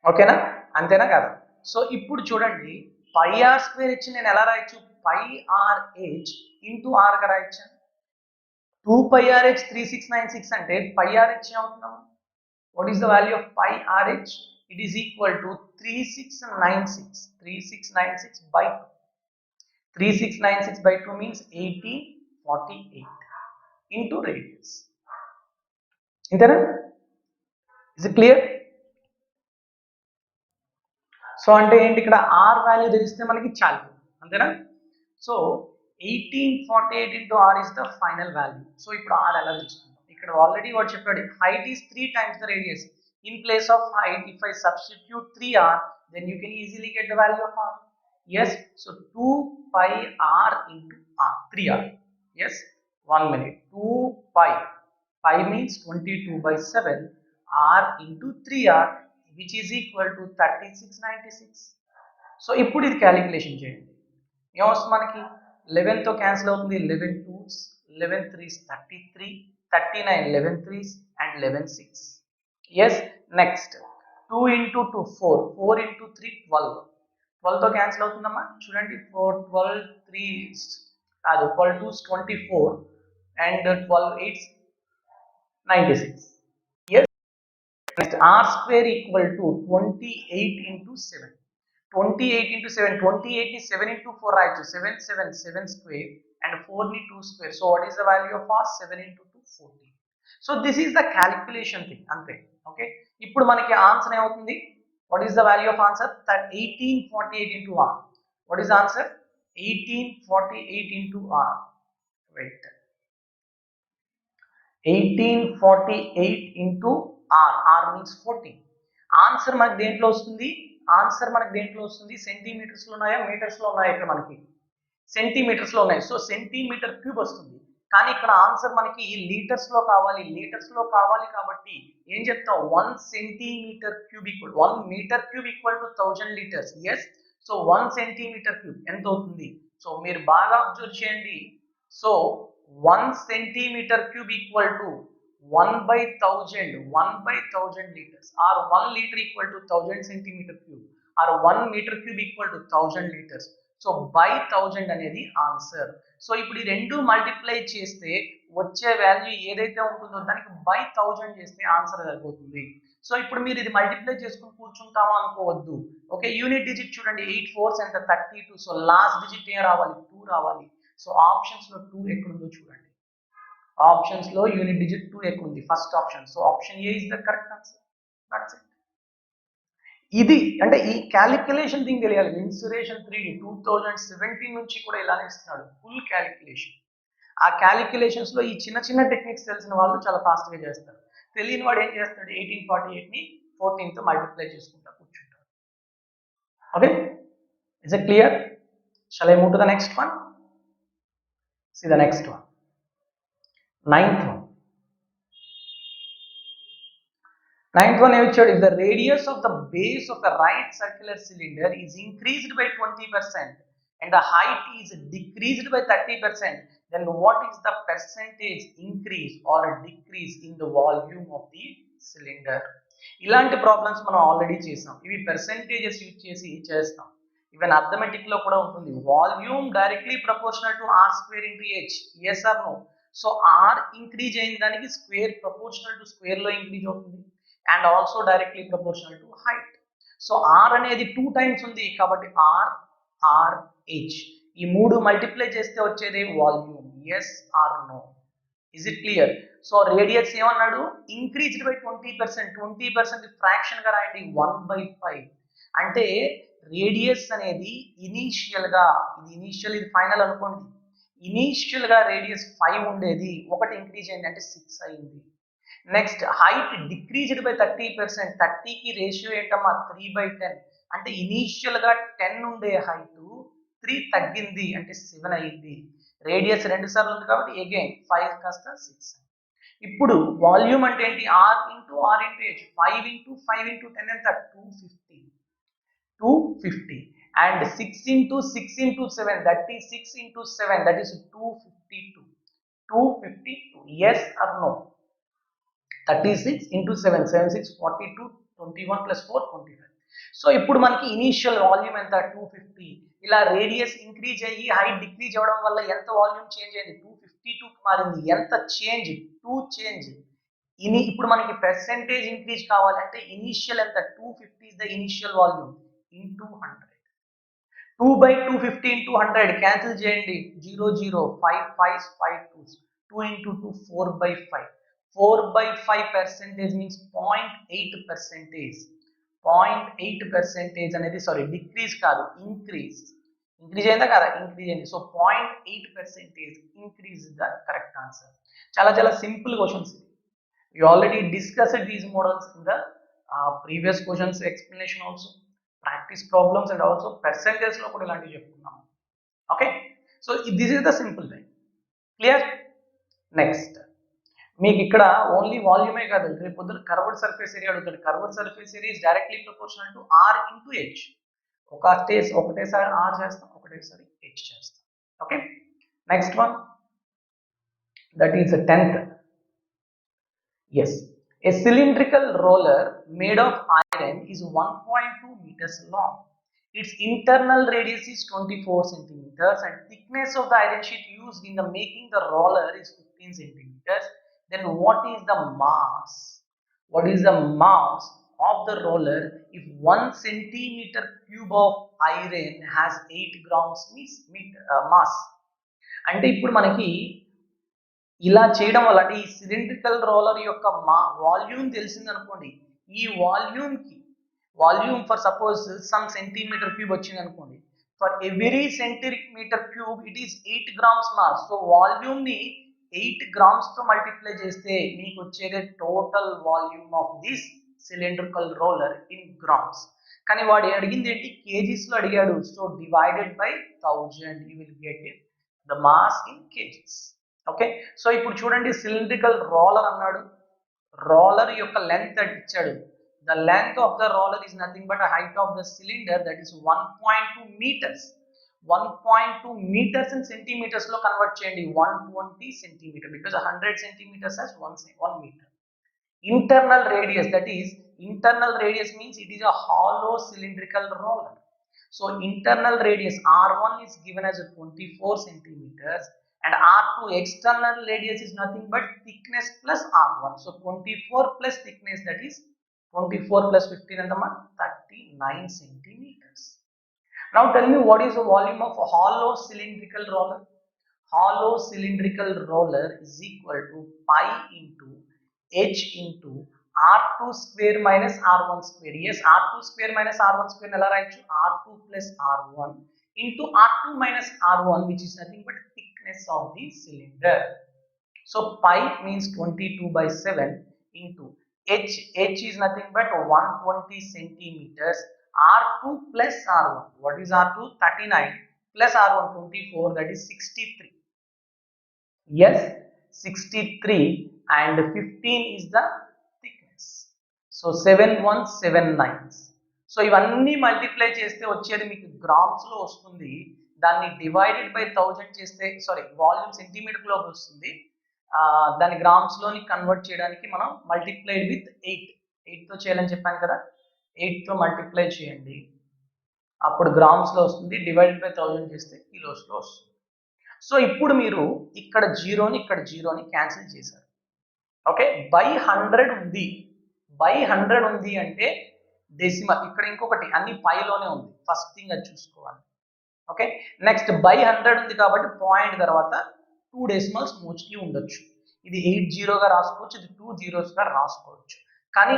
ఓకేనా, అంతేనా కదా. So ఇప్పుడు చూడండి పై ఆర్ స్క్వేర్ ఇచ్చి నేను ఎలా రాయొచ్చు, pi R H into R గా రాయొచ్చు. 2 pi r h 3696 అంటే పై ఆర్ హెచ్ ఏమవుతున్నాము, what is the value of pi R H, it is equal to 3696 by 2. 3696 by 2 means 1848 into radius. ఇంతేనా, ఇస్ ఇట్ క్లియర్. సో అంటే ఏంటి, ఇక్కడ are value తెలిస్తే మనకి చాలు, అంతేనా. So 1848 into r is the final value. So ఇప్పుడు r ఎలా తెలుసుకుంటాం, ఇక్కడ ఆల్రెడీ వాడు చెప్పాడు height is 3 times the radius. In place of height, if I substitute 3r, then you can easily get the value of r. Yes, so 2 pi r into r, 3r. Yes, 1 minute. 2 pi means 22/7 r into 3r, which is equal to 3696. So ఇప్పుడు ఇది calculation చేయండి, ఏమొస్తుంది మనకి 11 తో cancel అవుతుంది, 11 2s, 11 3s 33, 39 11 3s and 11 6. Yes, next 2 into 2 4, 4 into 3 12, 12 తో cancel అవుతుందమ్మా చూడండి, 4 12 3s కాదు 12 2s 24 and 12 8s 96. Yes, next r square equal to 28 into 7. 28 into 7, 28 is 7 into 4 right, so 7 7 7 square and 4 ni 2 square. So what is the value of r, 7 into 2 14. So this is the calculation thing ante. Okay, ఇప్పుడు మనకి answer ఏమవుతుంది, what is the value of answer, that 1848 into r. What is the answer, 1848 into r. Wait, 1848 into r, r means 14. Answer మనకి దేంట్లో వస్తుంది, answer మనకి దేంట్లో వస్తుంది, centimetres లో ఉన్నాయా మీటర్స్ లో ఉన్నాయా, ఇక్కడ మనకి సెంటీమీటర్స్ లో ఉన్నాయి. సో సెంటీమీటర్ క్యూబ్ వస్తుంది, కానీ ఇక్కడ ఆన్సర్ మనకి లీటర్స్ లో కావాలి, లీటర్స్ లో కావాలి కాబట్టి ఏం చెప్తాం, 1 centimeter cube equal 1 meter cube equal to 1000 liters. Yes, so 1 centimeter cube ఎంత అవుతుంది, సో మీరు బాగా అబ్జర్వ్ చేయండి. So 1 centimeter cube equal to 1/1000 liters, or 1 liter equal to 1000 centimeter cube, or 1 meter cube equal to 1000 liters. So by 1000 అనేది answer. So ఇప్పుడు ఈ రెండు multiply చేస్తే వచ్చే వాల్యూ ఏదైతే ఉంటుందో దానికి by 1000 చేస్తే ఆన్సర్ సరిపోతుంది. సో ఇప్పుడు మీరు ఇది మల్టిప్లై చేసుకుని కూర్చుంటామా అనుకోవద్దు. ఓకే, యూనిట్ డిజిట్ చూడండి, 8 4s ఎంత 32. సో లాస్ట్ డిజిట్ ఏం రావాలి, 2 రావాలి. సో ఆప్షన్స్ లో 2 ఎక్కడుందో చూడండి, ఆప్షన్స్ లో యూనిట్ డిజిట్ 2 ఎక్కడుంది, first option. So option A is the correct answer. That's it. ఇది అంటే ఈ క్యాలిక్యులేషన్ థింగ్ తెలియాలి. ఇన్సురేషన్ 3D 2017 నుంచి కూడా ఇలానే ఇస్తున్నాడు, ఫుల్ క్యాలిక్యులేషన్. ఆ క్యాలిక్యులేషన్స్ లో ఈ చిన్న చిన్న టెక్నిక్స్ తెలిసిన వాళ్ళు చాలా ఫాస్ట్ గా చేస్తారు, తెలియని వాడు ఏం చేస్తాడు, 1848 ని 14 తో మల్టిప్లై చేసుకుంటా కూర్చుంటాడు. Okay, is it clear? Shall I move to the next one? See the next one, 9th one. 9th one if the radius of the base of the right circular cylinder is increased by 20% and the height is decreased by 30%, then what is the percentage increase or decrease in the volume of the cylinder? ఇలాంటి problems మనం already చేసాం, ఇవి percentages use చేసి చేస్తాం. Even arithmetic లో కూడా ఉంటుంది, volume directly proportional to r square into h. yes or no? So r increase అయిన దానికి స్క్వేర్ ప్రపోర్షనల్ టు స్క్వేర్ లో ఇంక్రీజ్ అవుతుంది, and also directly proportional to height. So r అనేది 2 టైమ్స్ ఉంది కాబట్టి r r h, ఈ మూడు multiply చేస్తే వచ్చేది volume. yes or no? Is it clear? So radius ఏమన్నాడు, ఇంక్రీజ్డ్ బై 20%. 20% ఫ్రాక్షన్ గా రాయండి, 1/5. అంటే రేడియస్ అనేది ఇనీషియల్ గా, ఇది ఇనీషియల్ ఇది ఫైనల్ అనుకోండి, ఇనీషియల్ గా రేడియస్ 5 ఉండేది, ఒకటి ఇంక్రీజ్ అయింది అంటే 6 అయింది. Next height decreased by 30%. 30కి రేషియో ఏంటమ్మా, 3/10. అంటే ఇనీషియల్ గా 10 ఉండే హైట్ 3 తగ్గింది అంటే 7 అయింది. రేడియస్ 2 సార్లు ఉంది కాబట్టి అగైన్ 5 కాస్త 6. ఇప్పుడు వాల్యూమ్ అంటే ఏంటి, r into h. 5 into 5 into 10 ఎంత, 250. And 6 into 6 into 7, that is 6 into 7, that is 252. 252. Yes or no? 36 into 7, 7 6 42, 21 plus 4 25. So ఇప్పుడు మనకి ఇనీషియల్ వాల్యూమ్ ఎంత, 250. ఇలా రేడియస్ ఇంక్రీజ్ అయ్యి హైట్ డిక్రీజ్ అవ్వడం వల్ల ఎంత వాల్యూమ్ చేంజ్ అయింది, 252 మారింది. ఎంత చేంజ్, 2 చేంజ్. ఇప్పుడు మనకి పర్సెంటేజ్ ఇంక్రీజ్ కావాలంటే ఇనీషియల్ ఎంత, 250 is the initial volume into 100. 2/250 into 100 cancel చేయండి, 0 0, 5 5 5 2, 2 ఇంటూ 2 4/5. 4/5% మీన్స్ 0.8%. 0.8% అనేది సారీ డిక్రీజ్ కాదు, ఇంక్రీజ్. ఇంక్రీజ్ అయిందా కదా, ఇంక్రీజ్ అయింది. So 0.8% increase the correct answer. చాలా చాలా సింపుల్ క్వశ్చన్స్ ఇది. We already discussed these models in the previous questions explanation also, practice problems and also percentage లో కూడా ఇలాంటివి చెప్పుకున్నాం. Okay, so this is the simple way. Clear? Next మీకు ఇక్కడ only వాల్యూమే కాదు, రేపు పొద్దున కర్వ్డ్ సర్ఫేస్ ఏరియా అడుగుతాడు. Curved surface area is directly proportional to r into h. ఒకటేసారి ఆర్ చేస్తాం, ఒకటేసారి హెచ్ చేస్తాం. Okay, next one, that is 10th. Yes, a cylindrical roller made of iron is 1.2 meters long. Its internal radius is 24 centimeters and thickness of the iron sheet used in the making the roller is 15 centimeters. Then what is the mass? What is the mass of the roller if 1 centimeter cube of iron has 8 grams mass? అంటే ఇప్పుడు మనకి ఇలా చేయడం వల్ల, అంటే ఈ cylindrical roller యొక్క volume తెలిసింది అనుకోండి, ఈ volume for suppose some centimeter cube వచ్చింది అనుకోండి, for every centimeter cube it is 8 grams mass. So volume ని 8 grams తో మల్టిప్లై చేస్తే మీకు వచ్చేదే total volume of this cylindrical roller in grams. కానీ వాడు అడిగింది ఏంటి, కేజీస్ లో అడిగాడు. So divided by 1000 you will get it the mass in kgs. Okay, so ఇప్పుడు చూడండి, సిలిండ్రికల్ రోలర్ అన్నాడు, రోలర్ యొక్క లెంత్ ఇచ్చాడు. The length of the roller is nothing but height of the cylinder, that is 1.2 meters. 1.2 meters in centimeters లో convert చేయండి, 120 centimeter, because 100 centimeters has 1 meter. Internal radius, that is internal radius means it is a hollow cylindrical roller. So internal radius R1 is given as 24 centimeters. And R2 external radius is nothing but thickness plus R1. So 24 plus thickness, that is 24 plus 15 and 39 centimeters. Now tell me, what is the volume of a hollow cylindrical roller? Hollow cylindrical roller is equal to pi into h into R2 square minus R1 square. Yes, R2 square minus R1 square ela raichu, R2 plus R1 into R2 minus R1, which is nothing but thickness of the cylinder. So pi means 22/7 into h is nothing but 120 centimeters. R2 plus R1, what is R2? 39 plus R1 24, that is 63. Yes, 63, and 15 is the thickness. So 7 1 7 9. So ఇవన్నీ multiply చేస్తే వచ్చేది మీకు grams లో వస్తుంది. దాన్ని divided by 1000 చేస్తే, sorry volume centimetre లో వస్తుంది. దాన్ని గ్రామ్స్ లోని కన్వర్ట్ చేయడానికి మనం మల్టిప్లైడ్ విత్ 8 తో చేయాలని చెప్పాను కదా, 8 తో మల్టిప్లై చేయండి, అప్పుడు గ్రామ్స్ లో వస్తుంది. డివైడెడ్ బై 1000 చేస్తే కిలోస్ లో వస్తుంది. సో ఇప్పుడు మీరు ఇక్కడ జీరోని క్యాన్సిల్ చేశారు. ఓకే, బై 100 ఉంది, బై 100 ఉంది అంటే డెసిమల్, ఇక్కడ ఇంకొకటి అన్ని పైలోనే ఉంది, ఫస్ట్ థింగ్ అది చూసుకోవాలి. ఓకే, నెక్స్ట్ బై 100 ఉంది కాబట్టి పాయింట్ తర్వాత 2 డెసిమల్స్ మోస్ట్లీ ఉండొచ్చు. ఇది 8 జీరోగా రాసుకోవచ్చు, ఇది 2 జీరోస్గా రాసుకోవచ్చు. కానీ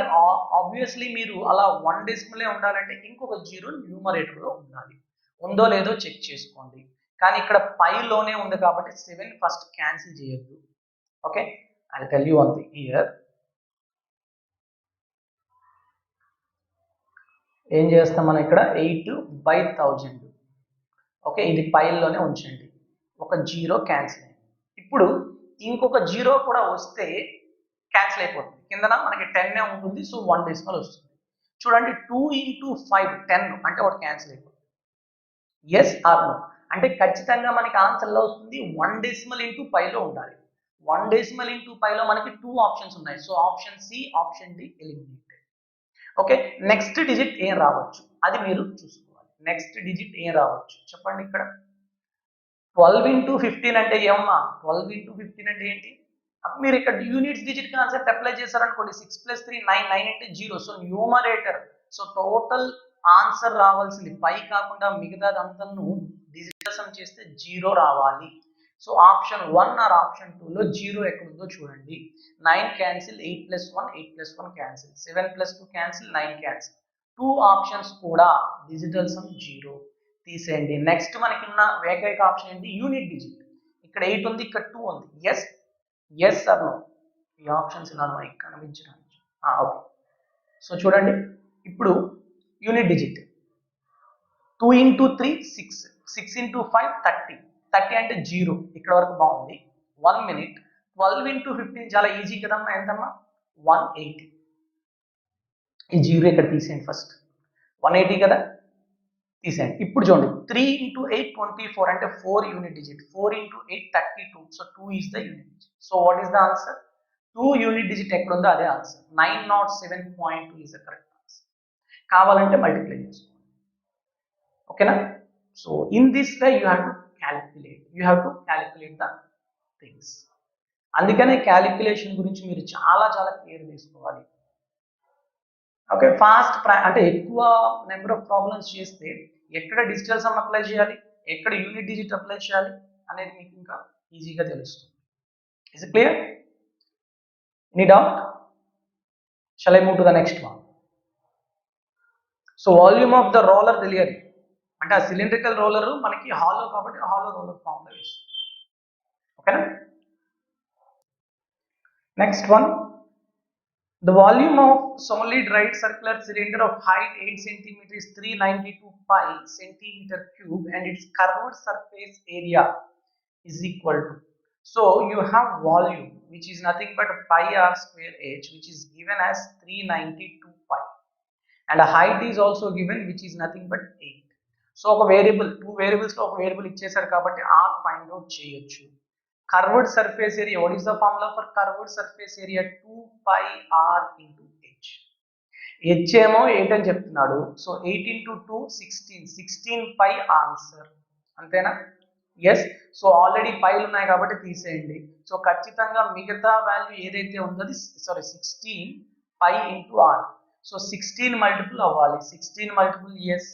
ఆబ్వియస్లీ మీరు అలా 1 డెసిమలే ఉండాలంటే ఇంకొక జీరో న్యూమరేటర్లో ఉండాలి. ఉందో లేదో చెక్ చేసుకోండి. కానీ ఇక్కడ పైలోనే ఉంది కాబట్టి 7 ఫస్ట్ క్యాన్సిల్ చేయొద్దు. Okay, I tell you one thing here. ఏం చేస్తాం మనం ఇక్కడ 8/1000. ఓకే, ఇది పైల్లోనే ఉంచండి. ఒక జీరో క్యాన్సిల్ అయింది. ఇప్పుడు ఇంకొక జీరో కూడా వస్తే క్యాన్సిల్ అయిపోతుంది. కిందన మనకి 10 ఉంటుంది, సో 1 డెసిమల్ వస్తుంది. చూడండి 2 × 5 10 అంటే ఒకటి క్యాన్సిల్ అయిపోతుంది. ఎస్ ఆర్ నో అంటే ఖచ్చితంగా మనకి ఆన్సర్లో వస్తుంది 1 డెసిమల్ ఇంటూ పైలో ఉండాలి. 1 డెసిమల్ ఇంటూ పైలో మనకి 2 ఆప్షన్స్ ఉన్నాయి. So option C, option D eliminated. Okay, next digit ఏం రావచ్చు అది మీరు చూసుకోవాలి. నెక్స్ట్ డిజిట్ ఏం రావచ్చు చెప్పండి. ఇక్కడ 12 × 15 అంటే ఏమమ్మా? 12 × 15 అంటే ఏంటి? మీరు ఇక్కడ యూనిట్స్ డిజిట్ కాన్సెప్ట్ అప్లై చేశారనుకోండి, 6 + 3 9, 9 అంటే 0. So numerator, so total answer రావాల్సింది పై కాకుండా మిగతాదంతను డిజిటల్ సమ్ చేస్తే 0 రావాలి. సో ఆప్షన్ 1 ఆర్ ఆప్షన్ 2లో 0 ఎక్కడుందో చూడండి. 9 cancel, 8 + 1 8 + 1 cancel, 7 + 2 cancel, 9 cancel. 2 options కూడా డిజిటల్ సమ్ 0 తీసేయండి. నెక్స్ట్ మనకి ఉన్న ఏకైక ఆప్షన్ ఏంటి? Unit digit. ఇక్కడ 8 ఉంది, ఇక్కడ 2 ఉంది. Yes yes or no? ఈ ఆప్షన్స్ ఇలా ఉన్నాయి కనిపించడానికి. ఓకే, సో చూడండి ఇప్పుడు యూనిట్ డిజిట్ 2 × 3 6, 6 × 5 30, 30 అంటే 0. ఇక్కడ వరకు బాగుంది. 1 మినిట్. 12 × 15 చాలా ఈజీ కదమ్మా. ఎంతమ్మా? 180. ఈ 0 ఇక్కడ తీసేయండి ఫస్ట్. 180 కదా, తీసేయండి. ఇప్పుడు చూడండి 3 × 8 24 అంటే 4 unit digit. 4 × 8 32. So 2 is the unit digit. So what is the answer? 2 unit digit ఎక్కడ ఉందో అదే answer. 907.2 is the correct answer. కావాలంటే మల్టిప్లై చేసుకోండి. ఓకేనా? So in this way you have to calculate the things. అందుకనే క్యాలిక్యులేషన్ గురించి మీరు చాలా చాలా కేర్ తీసుకోవాలి. ఓకే, ఫాస్ట్ అంటే ఎక్కువ నెంబర్ ఆఫ్ ప్రాబ్లమ్స్ చేస్తే ఎక్కడ డిజిటల్ సమ్ అప్లై చేయాలి, ఎక్కడ యూనిట్ డిజిట్ అప్లై చేయాలి అనేది మీకు ఇంకా ఈజీగా తెలుస్తుంది. Is it clear? Any doubt? Shall I move to the next one? So volume of the roller తెలియాలి. అంటే ఆ సిలిండ్రికల్ రోలర్ మనకి హాలో కాబట్టి హాలో రోలర్ ఫామ్ లో వేస్తుంది. ఓకేనా? Next one, the volume of solid right circular cylinder of height 8 cm is 392 pi centimeter cube and its curved surface area is equal to. So you have volume which is nothing but pi r square h, which is given as 392 pi, and a height is also given which is nothing but 8. So ఒక variable, 2 variables లో ఒక variable ఇచ్చేసారు కాబట్టి r find out చేయొచ్చు. Curved surface area, what is the formula for curved surface area? 2 pi r into h. h ఏమో 8 అని చెప్తున్నాడు. So 8 × 2 16, 16 pi answer. అంతేనా? ఎస్. సో ఆల్రెడీ పైలు ఉన్నాయి కాబట్టి తీసేయండి. సో ఖచ్చితంగా మిగతా వాల్యూ ఏదైతే ఉందో 16 pi into r. So 16 multiple అవ్వాలి. 16 మల్టిపుల్ ఎస్.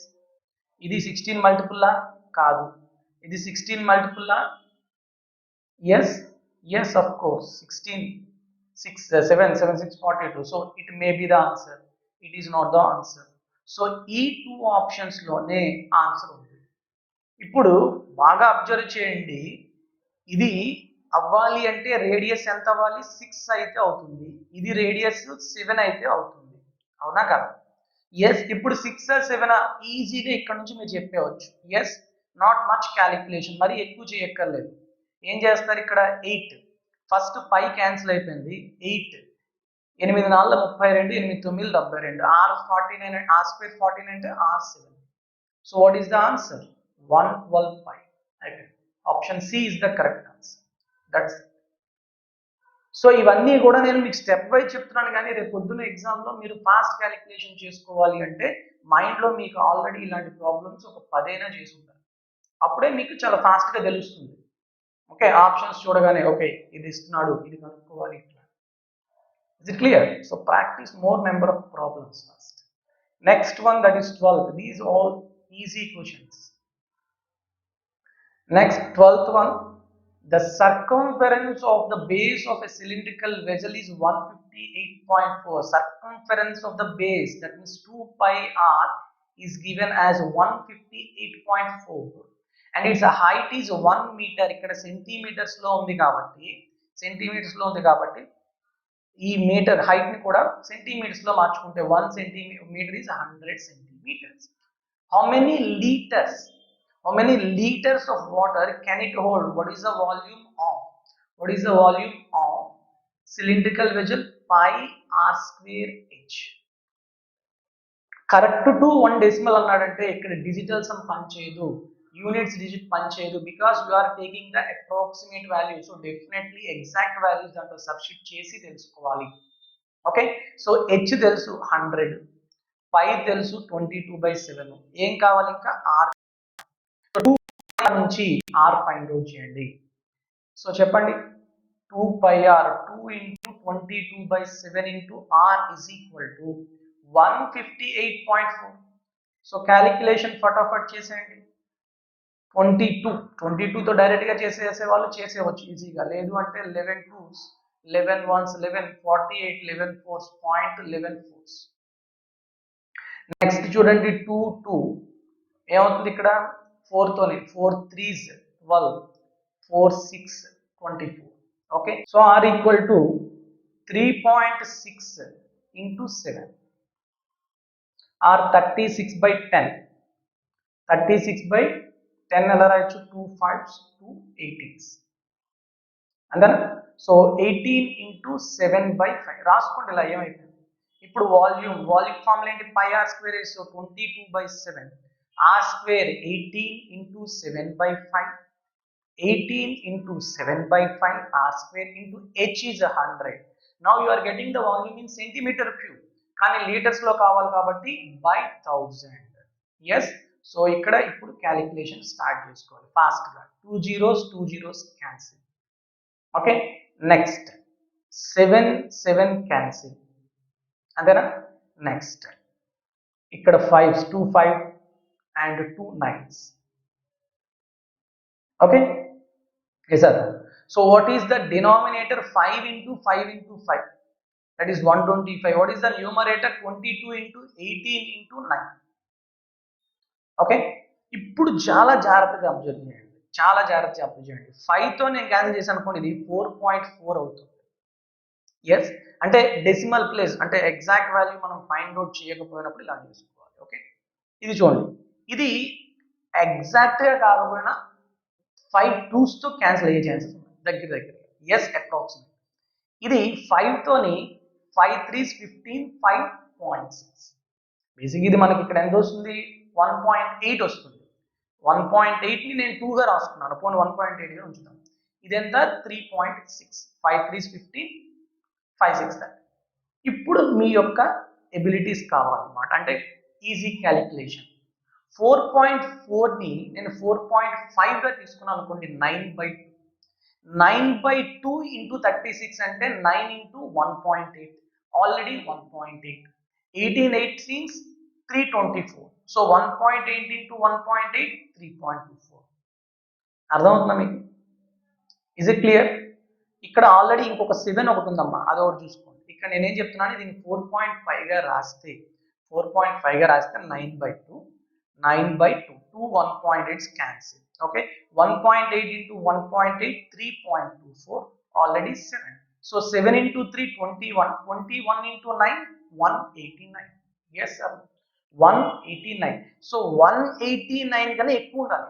ఇది 16 మల్టిపుల్లా? కాదు. ఇది 16 మల్టిపుల్లా? Yes, yes, of course. 16, 6, 7, 7, 6, 42. So it may be the answer. It is not the answer. So ఈ 2 ఆప్షన్స్ లోనే ఆన్సర్ ఉంది. ఇప్పుడు బాగా అబ్జర్వ్ చేయండి. ఇది అవ్వాలి అంటే రేడియస్ ఎంత అవ్వాలి? 6 అయితే అవుతుంది. ఇది రేడియస్ 7 అయితే అవుతుంది. అవునా కదా? ఎస్. ఇప్పుడు 6 7 ఈజీగా ఇక్కడ నుంచి మీరు చెప్పేవచ్చు. ఎస్, నాట్ మచ్ క్యాలిక్యులేషన్, మరి ఎక్కువ చేయక్కర్లేదు. ఏం చేస్తారు ఇక్కడ? 8 ఫస్ట్ పై క్యాన్సిల్ అయిపోయింది. 8 8 4 32, 8 9 72, r 49, r square 14 అంటే r7. So what is the answer? 112 pi. Option C is the correct answer. That's. So ఇవన్నీ కూడా నేను మీకు స్టెప్ వైజ్ చెప్తున్నాను, కానీ రేపు పొద్దున్న ఎగ్జామ్లో మీరు ఫాస్ట్ క్యాలిక్యులేషన్ చేసుకోవాలి అంటే మైండ్లో మీకు ఆల్రెడీ ఇలాంటి ప్రాబ్లమ్స్ ఒక 10 అయినా చేసి ఉంటారు. అప్పుడే మీకు చాలా ఫాస్ట్గా తెలుస్తుంది. ఓకే, ఆప్షన్స్ చూడగానే ఓకే ఇది ఇస్తున్నాడు, ఇది కనుక్కోవాలి. Is it clear? So practice more number of problems first. Next one, that is 12. These are all easy questions. Next 12th one, The circumference of the base of a cylindrical vessel is 158.4. Circumference of the base, that means 2 pi r, is given as 158.4, and its height is 1 meter. ఇక్కడ centimetres లో ఉంది కాబట్టి ఈ metre height ని కూడా centimetres లో మార్చుకుంటే 1 centimetre is 100 centimeters. How many liters of water can it hold? What is the volume of cylindrical vessel? Pi r square h. Correct to 1 decimal అన్నాడంటే ఇక్కడ డిజిటల్ సమ్ పనిచేయదు, యూనిట్స్ డిజిట్ పనిచేయదు, because you are taking the approximate value. So definitely exact values దాంట్లో substitute చేసి తెలుసుకోవాలి. Okay, so h తెలుసు 100, పై తెలుసు 22/7. ఏం కావాలి ఇంకా? r. 2 నుంచి r ఫైండ్ అవుట్ చేయండి. సో చెప్పండి, 2 pi r, 2 into 22/7 into r is equal to 158.4. So calculation ఫటాఫట్ చేసేయండి. 22 తో డైరెక్ట్ గా చేసేసే వాళ్ళు చేసేవచ్చు ఈజీగా, లేదు అంటే 11 2s 11 1s 11 48 11 4s 0.11 4s. Next చూడండి 2 2 ఏమవుతుంది ఇక్కడ? 4 తోనే 4 3s 12 4 6 24. Okay, so r equal to 3.6 into 7 or 36/10. 36/10 ఎలా రాయొచ్చు? 2 5s 2 18s. And then so 18 into 7/5 రాసుకోండి. ఇలా ఏమైపోయింది ఇప్పుడు వాల్యూమ్ ఫార్ములా ఏంటి? పై r square is 22/7, r square 18 into 7/5, 18 into 7/5 r square into h is 100. Now you are getting the volume in centimeter cube, కానీ litres లో కావాలి కాబట్టి by 1000. ఎస్, సో ఇక్కడ ఇప్పుడు క్యాలిక్యులేషన్ స్టార్ట్ చేసుకోవాలి ఫాస్ట్ గా. 2 zeros cancel. Okay, next 7 cancel. అంతేనా? Next ఇక్కడ 5s 2 5 and 2 9s. Okay, yes sir. So what is the denominator? 5 into 5 into 5, that is 125. What is the numerator? 22 into 18 into 9. Okay, ఇప్పుడు చాలా జాగ్రత్తగా observe చేయండి, 5 తో నేను క్యాన్సిల్ చేశాను అనుకోండి, ఇది 4.4 అవుతుంది. ఎస్, అంటే డెసిమల్ ప్లేస్ అంటే ఎగ్జాక్ట్ వాల్యూ మనం ఫైండ్ అవుట్ చేయకపోయినప్పుడు ఇలా చేసుకోవాలి. ఓకే, ఇది చూడండి, ఇది ఎగ్జాక్ట్ గా కాకపోయినా 5 2s తో క్యాన్సిల్ అయ్యే ఛాన్సెస్ ఉన్నాయి దగ్గర. Yes, approximate. ఇది 5 తోని 5 3s 15 5.6. బేసిక్ ఇది మనకి ఇక్కడ ఎంత వస్తుంది? 1.8 వస్తుంది. 1.8 ని నేను 2 గా రాసుకున్నాను, పోనీ 1.8 గా ఉంచుతాను. ఇది ఎంత? 3.6. 5 3s 15 5 6 that. ఇప్పుడు మీ యొక్క ఎబిలిటీస్ కావాలన్నమాట, అంటే ఈజీ క్యాలిక్యులేషన్. 4.4 ని నేను 4.5 గా తీసుకున్నాను అనుకోండి, 9/2 into 36 అంటే 9 into 1.8, ఆల్రెడీ 1.8. 18 18 324. So 1.8 into 1.8 3.24. అర్థమవుతుందా మీకు? Is it clear? ఇక్కడ ఆల్రెడీ ఇంకొక 7 ఒకటి ఉందమ్మా, అది ఒకటి చూసుకోండి. ఇక్కడ నేనేం చెప్తున్నాను, దీన్ని 4.5 గా రాస్తే 9/2 2 1.8 cancel. Okay, 1.8 into 1.8 3.24, already 7. So 7 into 3 21, 21 into 9 189. Yes sir, 189. So 189 కన్నా ఎక్కువ ఉండాలి,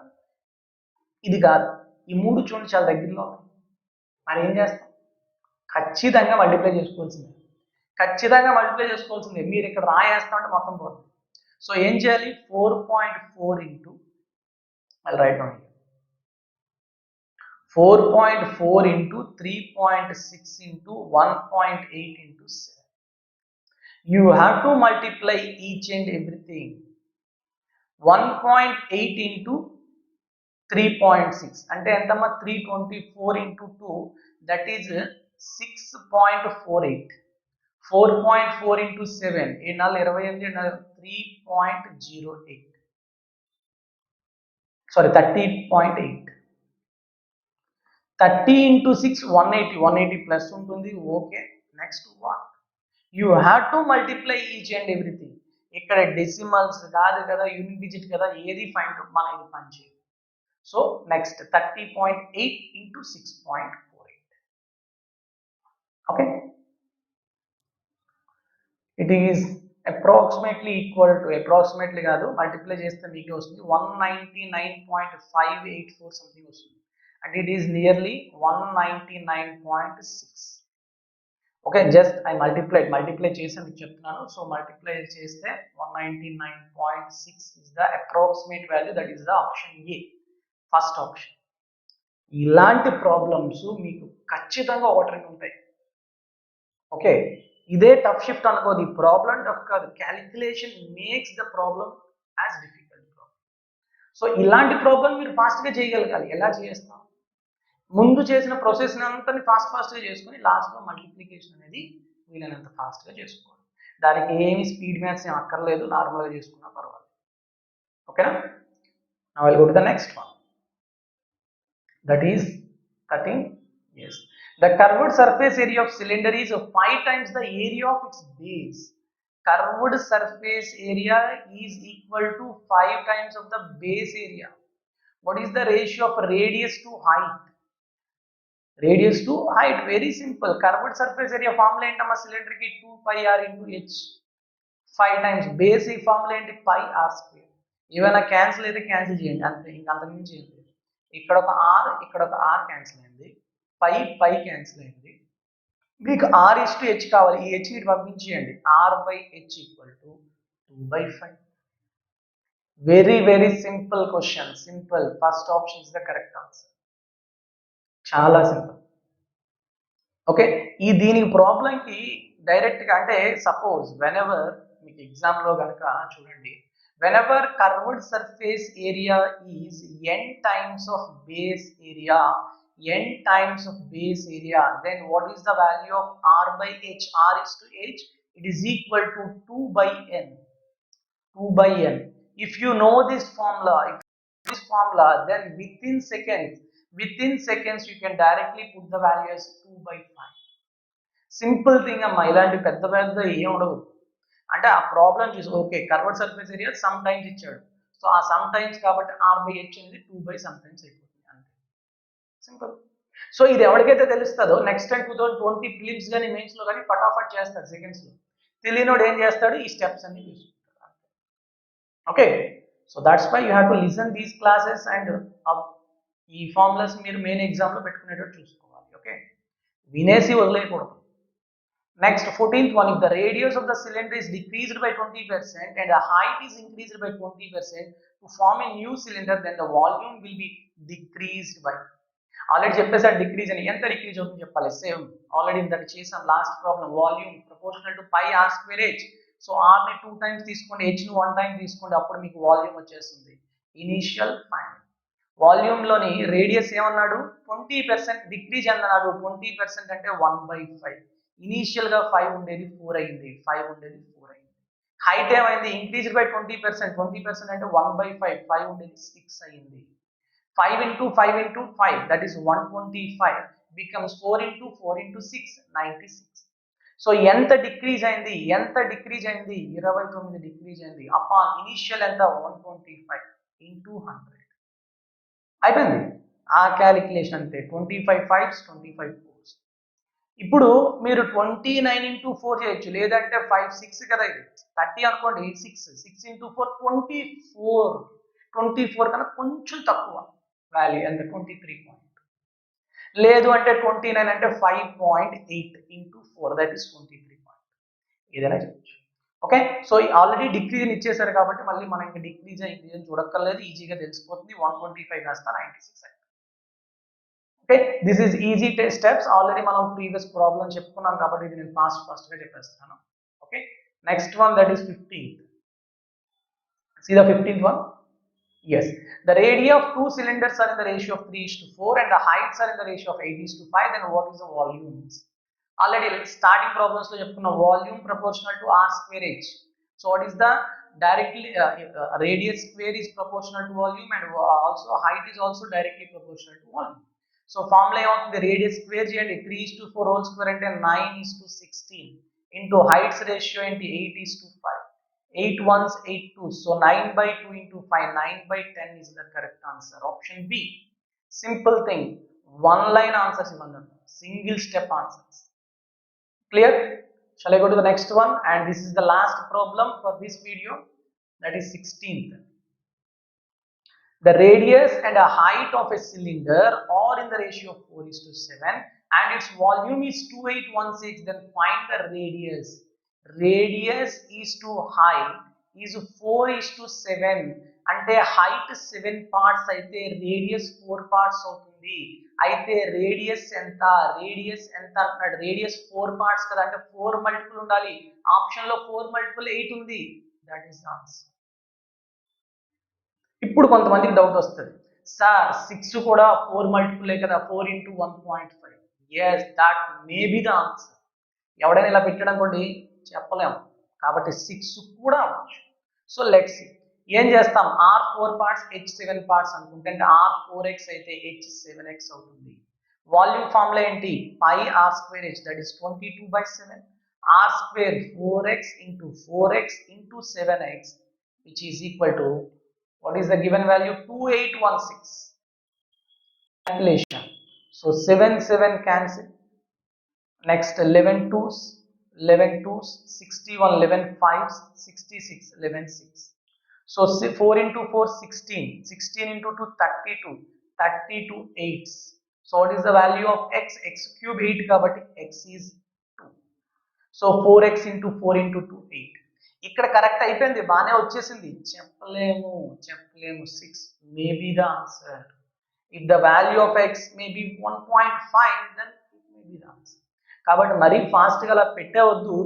ఇది కాదు. ఈ మూడు చూడండి చాలా దగ్గరలో ఉన్నాయి. మరి ఏం చేస్తాం? ఖచ్చితంగా మల్టిప్లై చేసుకోవాల్సిందే, మీరు ఇక్కడ రాయేస్తాం అంటే మొత్తం పోతుంది. సో ఏం చేయాలి? 4.4 into, I'll write down here, 4.4 into 3.6 into 1.8 into 7. You have to multiply each and everything. 1.8 into 3.6 అంటే ఎంతమ్మా? 324 into 2, that is 6.48. 4.4 into 7 ఈ 28 3.08, sorry 30.8. 30 into 6 180 ప్లస్ ఉంటుంది. Okay, next what, you have to multiply each and everything. ఇక్కడ decimals కాదు కదా, unit digit కదా, ఏది find మన ఇది పని చేయదు. So next 30.8 into 6.48. Okay, it is approximately equal to, approximately కాదు, మల్టిప్లై చేస్తే మీకే వస్తుంది 199.584 సంథింగ్ వస్తుంది. అంటే it is nearly 199.6. Okay, just I multiply చేసి మీకు చెప్తున్నాను. సో మల్టిప్లై చేస్తే 199.6 is the approximate value, that is the option A, first option. ఇలాంటి ప్రాబ్లమ్స్ మీకు ఖచ్చితంగా ఒకటి ఉంటాయి. ఓకే, ఇదే టఫ్ షిఫ్ట్ అనుకో, ది ప్రాబ్లం టఫ్ కాదు, calculation makes the problem as difficult problem. So ఇలాంటి ప్రాబ్లం మీరు ఫాస్ట్గా చేయగలగాలి. ఎలా చేస్తాం, ముందు చేసిన ప్రాసెస్ అంతా ఫాస్ట్గా చేసుకుని లాస్ట్లో మల్టిప్లికేషన్ అనేది వీలైనంత ఫాస్ట్గా చేసుకోవాలి. దానికి ఏమి స్పీడ్ మ్యాథ్స్ ఏం అక్కర్లేదు, నార్మల్గా చేసుకున్నా పర్వాలేదు. ఓకేనా, now I will go to the next one, that is 13. Yes, the curved surface area of cylinder is 5 times the area of its base. Curved surface area is equal to 5 times of the base area. What is the ratio of radius to height? Radius to height, very simple. Curved surface area formula ఏంటమ్మా, cylinder కి 2 pi r into h, 5 times base ఈ formula ఏంటి, pi r square. ఏమైనా cancel అయితే cancel చేయండి, అంతే, ఇంకా అంతకుమించి ఏం లేదు. ఇక్కడ ఒక r, ఇక్కడ ఒక r క్యాన్సిల్ అయింది, పై క్యాన్సిల్ అయింది. మీకు r/h కావాలి, ఈ h ఇటు పంపించేయండి, r/h equal to 2/5. Very very simple question, simple. First option is the correct answer, చాలా సింపుల్. ఓకే, ఈ దీనికి ప్రాబ్లంకి డైరెక్ట్గా అంటే సపోజ్ వెనెవర్ మీకు ఎగ్జామ్లో కనుక చూడండి, whenever curved surface area is n times of base area, n times of base area, then what is the value of r/h? R is to h, it is equal to 2/n. 2/n. If you know this formula, then within seconds you can directly put the value as 2/5. Simple thing అమ్మా, ఇలాంటి పెద్ద ఏం ఉండదు. అంటే ఆ problem చూసి, okay curved surface area some times ఇచ్చాడు, so ఆ సమ్ టైమ్స్ కాబట్టి r/h అనేది 2 సమ్ టైమ్స్ అయిపోతుంది, అంతే, సింపుల్. సో ఇది ఎవరికైతే తెలుస్తుందో నెక్స్ట్ టైం 2020 ప్రిలిమ్స్ కానీ మెయిన్స్ లో కానీ ఫటాఫట్ చేస్తారు సెకండ్స్ లో. తెలియనోడు ఏం చేస్తాడు, ఈ స్టెప్స్ అన్ని చూసుకుంటారు. Okay, so that's why you have to listen these classes and ఈ ఫార్ములాస్ మీరు మెయిన్ ఎగ్జామ్ లో పెట్టుకునేటట్టు చూసుకోవాలి. ఓకే, వినేసి వదిలేయకూడదు. Next 14th one, if the radius of the cylinder is decreased by 20% and the height is increased by 20% to form a new cylinder, then the volume will be decreased by. Already చెప్పేసారు decrease అని, ఎంత decrease అవుతుంది చెప్పాలి, same already ఇంతకు చేసాం last problem. Volume proportional to pi r square h. సో r ని 2 times తీసుకోండి, h ని 1 time తీసుకోండి, అప్పుడు మీకు వాల్యూమ్ వచ్చేస్తుంది. ఇనీషియల్ ఫైండ్ వాల్యూమ్ లోని రేడియస్ ఏమన్నాడు, 20% డిక్రీజ్ అన్నాడు, 20% అంటే 1/5. ఇనీషియల్ గా 5 ఉండేది 4 అయింది, 5 ఉండేది 4 అయింది. హైట్ ఏమైంది, ఇంక్రీజ్ బై 20%, 20% అంటే 1/5, 5 ఉండేది 6 అయింది. 5 into 5 into 5, that is 125, becomes 4 into 4 into 6, 96. So ఎంత డిక్రీజ్ అయింది, 29 డిక్రీజ్ అయింది అపాన్ ఇనిషియల్ ఎంత 125 into 100. అయిపోయింది ఆ క్యాలిక్యులేషన్ అంతే, 25 5s 25 4s. ఇప్పుడు మీరు 29 into 4 చేయొచ్చు, లేదంటే 5 6 కదా, ఇది 30 అనుకోండి, 6 into 4 24 కన్నా కొంచెం తక్కువ వాల్యూ, ఎంత 23 పాయింట్. లేదు అంటే 29 అంటే 5.8 into 4, దట్ ఈస్ 23 పాయింట్. ఏదైనా చేయొచ్చు. ఓకే, సో ఆల్రెడీ డిక్రీజ్ ఇచ్చేసారు కాబట్టి మళ్ళీ మనం ఇంకా డిక్రీజ్ ఇంక్రీజ్ చూడక్కర్లేదు, ఈజీగా తెలిసిపోతుంది. 125 కాస్త 96 అయింది. Okay, this is easy steps. Already మనం ప్రీవియస్ ప్రాబ్లం చెప్పుకున్నాం కాబట్టి ఇది నేను ఫాస్ట్ గా చెప్పేస్తాను. Okay, next one, that is 15th. See the 15th one. Yes, the radii of two cylinders are in the ratio of 3:4 and the heights are in the ratio of 8:5. Then what is the volumes? Already starting problems lo cheptunna, volume proportional to r square h. So what is the directly radius square is proportional to volume, and also height is also directly proportional to volume. So formula ఏమవుతుంది, radius square చేయండి, 3:4 whole square అంటే 9:16 into heights ratio ఏంటి 8:5, 8 ones 8 twos, so 9/2 into 5, 9/10 is the correct answer. Option B. Simple thing, one line answers, single step answers. Clear? Shall I go to the next one? And this is the last problem for this video, that is 16th. The radius and a height of a cylinder are in the ratio of 4:7 and its volume is 2816, then find the radius. Radius is to height is 4:7 అంటే height 7 parts అయితే radius 4 parts అవుతుంది. అయితే radius ఎంత అంటున్నాడు, radius 4 parts కదా, అంటే 4 multiple ఉండాలి. Option లో 4 మల్టిపుల్ 8 ఉంది. That is the answer. ఇప్పుడు కొంతమందికి డౌట్ వస్తుంది, సార్ 6 కూడా 4 మల్టిపులే కదా, 4 into 1.5. yes, that may be the answer. ఎవడైనా ఇలా పెట్టాడు అనుకోండి చెప్పలేము, కాబట్టి 6 కూడా అవ్వచ్చు. సో లెట్స్ సీ, ఏం చేస్తాం, r 4 parts h 7 parts అనుకుంటే, అంటే r 4x అయితే h 7x అవుతుంది. వాల్యూమ్ ఫార్ములా ఏంటి, pi r square h, that is 22/7, r square 4x into 4x into 7x, which is equal to, what is the given value, 2816. Calculation. So 7 7 cancel. Next 11 twos, 61, 11 5s, 66, 11 6. So 4 into 4 16, 16 into 2 32, 32 8s. So what is the value of x, x cube 8 kabatti x is 2. So 4x into 4 into 2 8. ఇక్కడ correct అయిపోయింది, బాగానే వచ్చేసింది. చెప్పలేము 6 may be the answer. If the value of x may be 1.5, then it may be the answer. కాబట్టి మరీ ఫాస్ట్గా అలా పెట్టేవద్దు,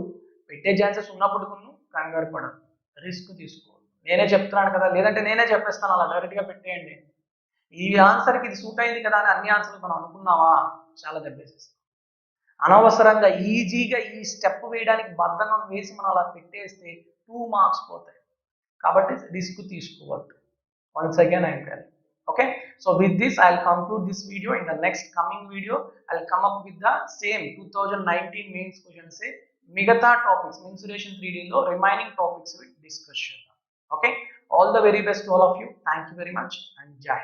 పెట్టే ఛాన్సెస్ ఉన్నప్పుడు కంగారు పడదు, రిస్క్ తీసుకోవద్దు. నేనే చెప్తున్నాను కదా, లేదంటే నేనే చెప్పేస్తాను, అలా డైరెక్ట్గా పెట్టేయండి. ఈ ఆన్సర్కి ఇది సూట్ అయింది కదా అని అన్ని ఆన్సర్లు మనం అనుకున్నావా, చాలా దెబ్బేసేస్తాం. అనవసరంగా ఈజీగా ఈ స్టెప్ వేయడానికి బద్ధకం వేసి మనం అలా పెట్టేస్తే 2 మార్క్స్ పోతాయి. కాబట్టి రిస్క్ తీసుకోవద్దు. Once again I tell. Okay, so with this I'll conclude this video. In the next coming video I'll come up with the same 2019 mains questions se migata topics, mensuration 3D lo remaining topics with discussion. Okay, all the very best to all of you. Thank you very much and jai.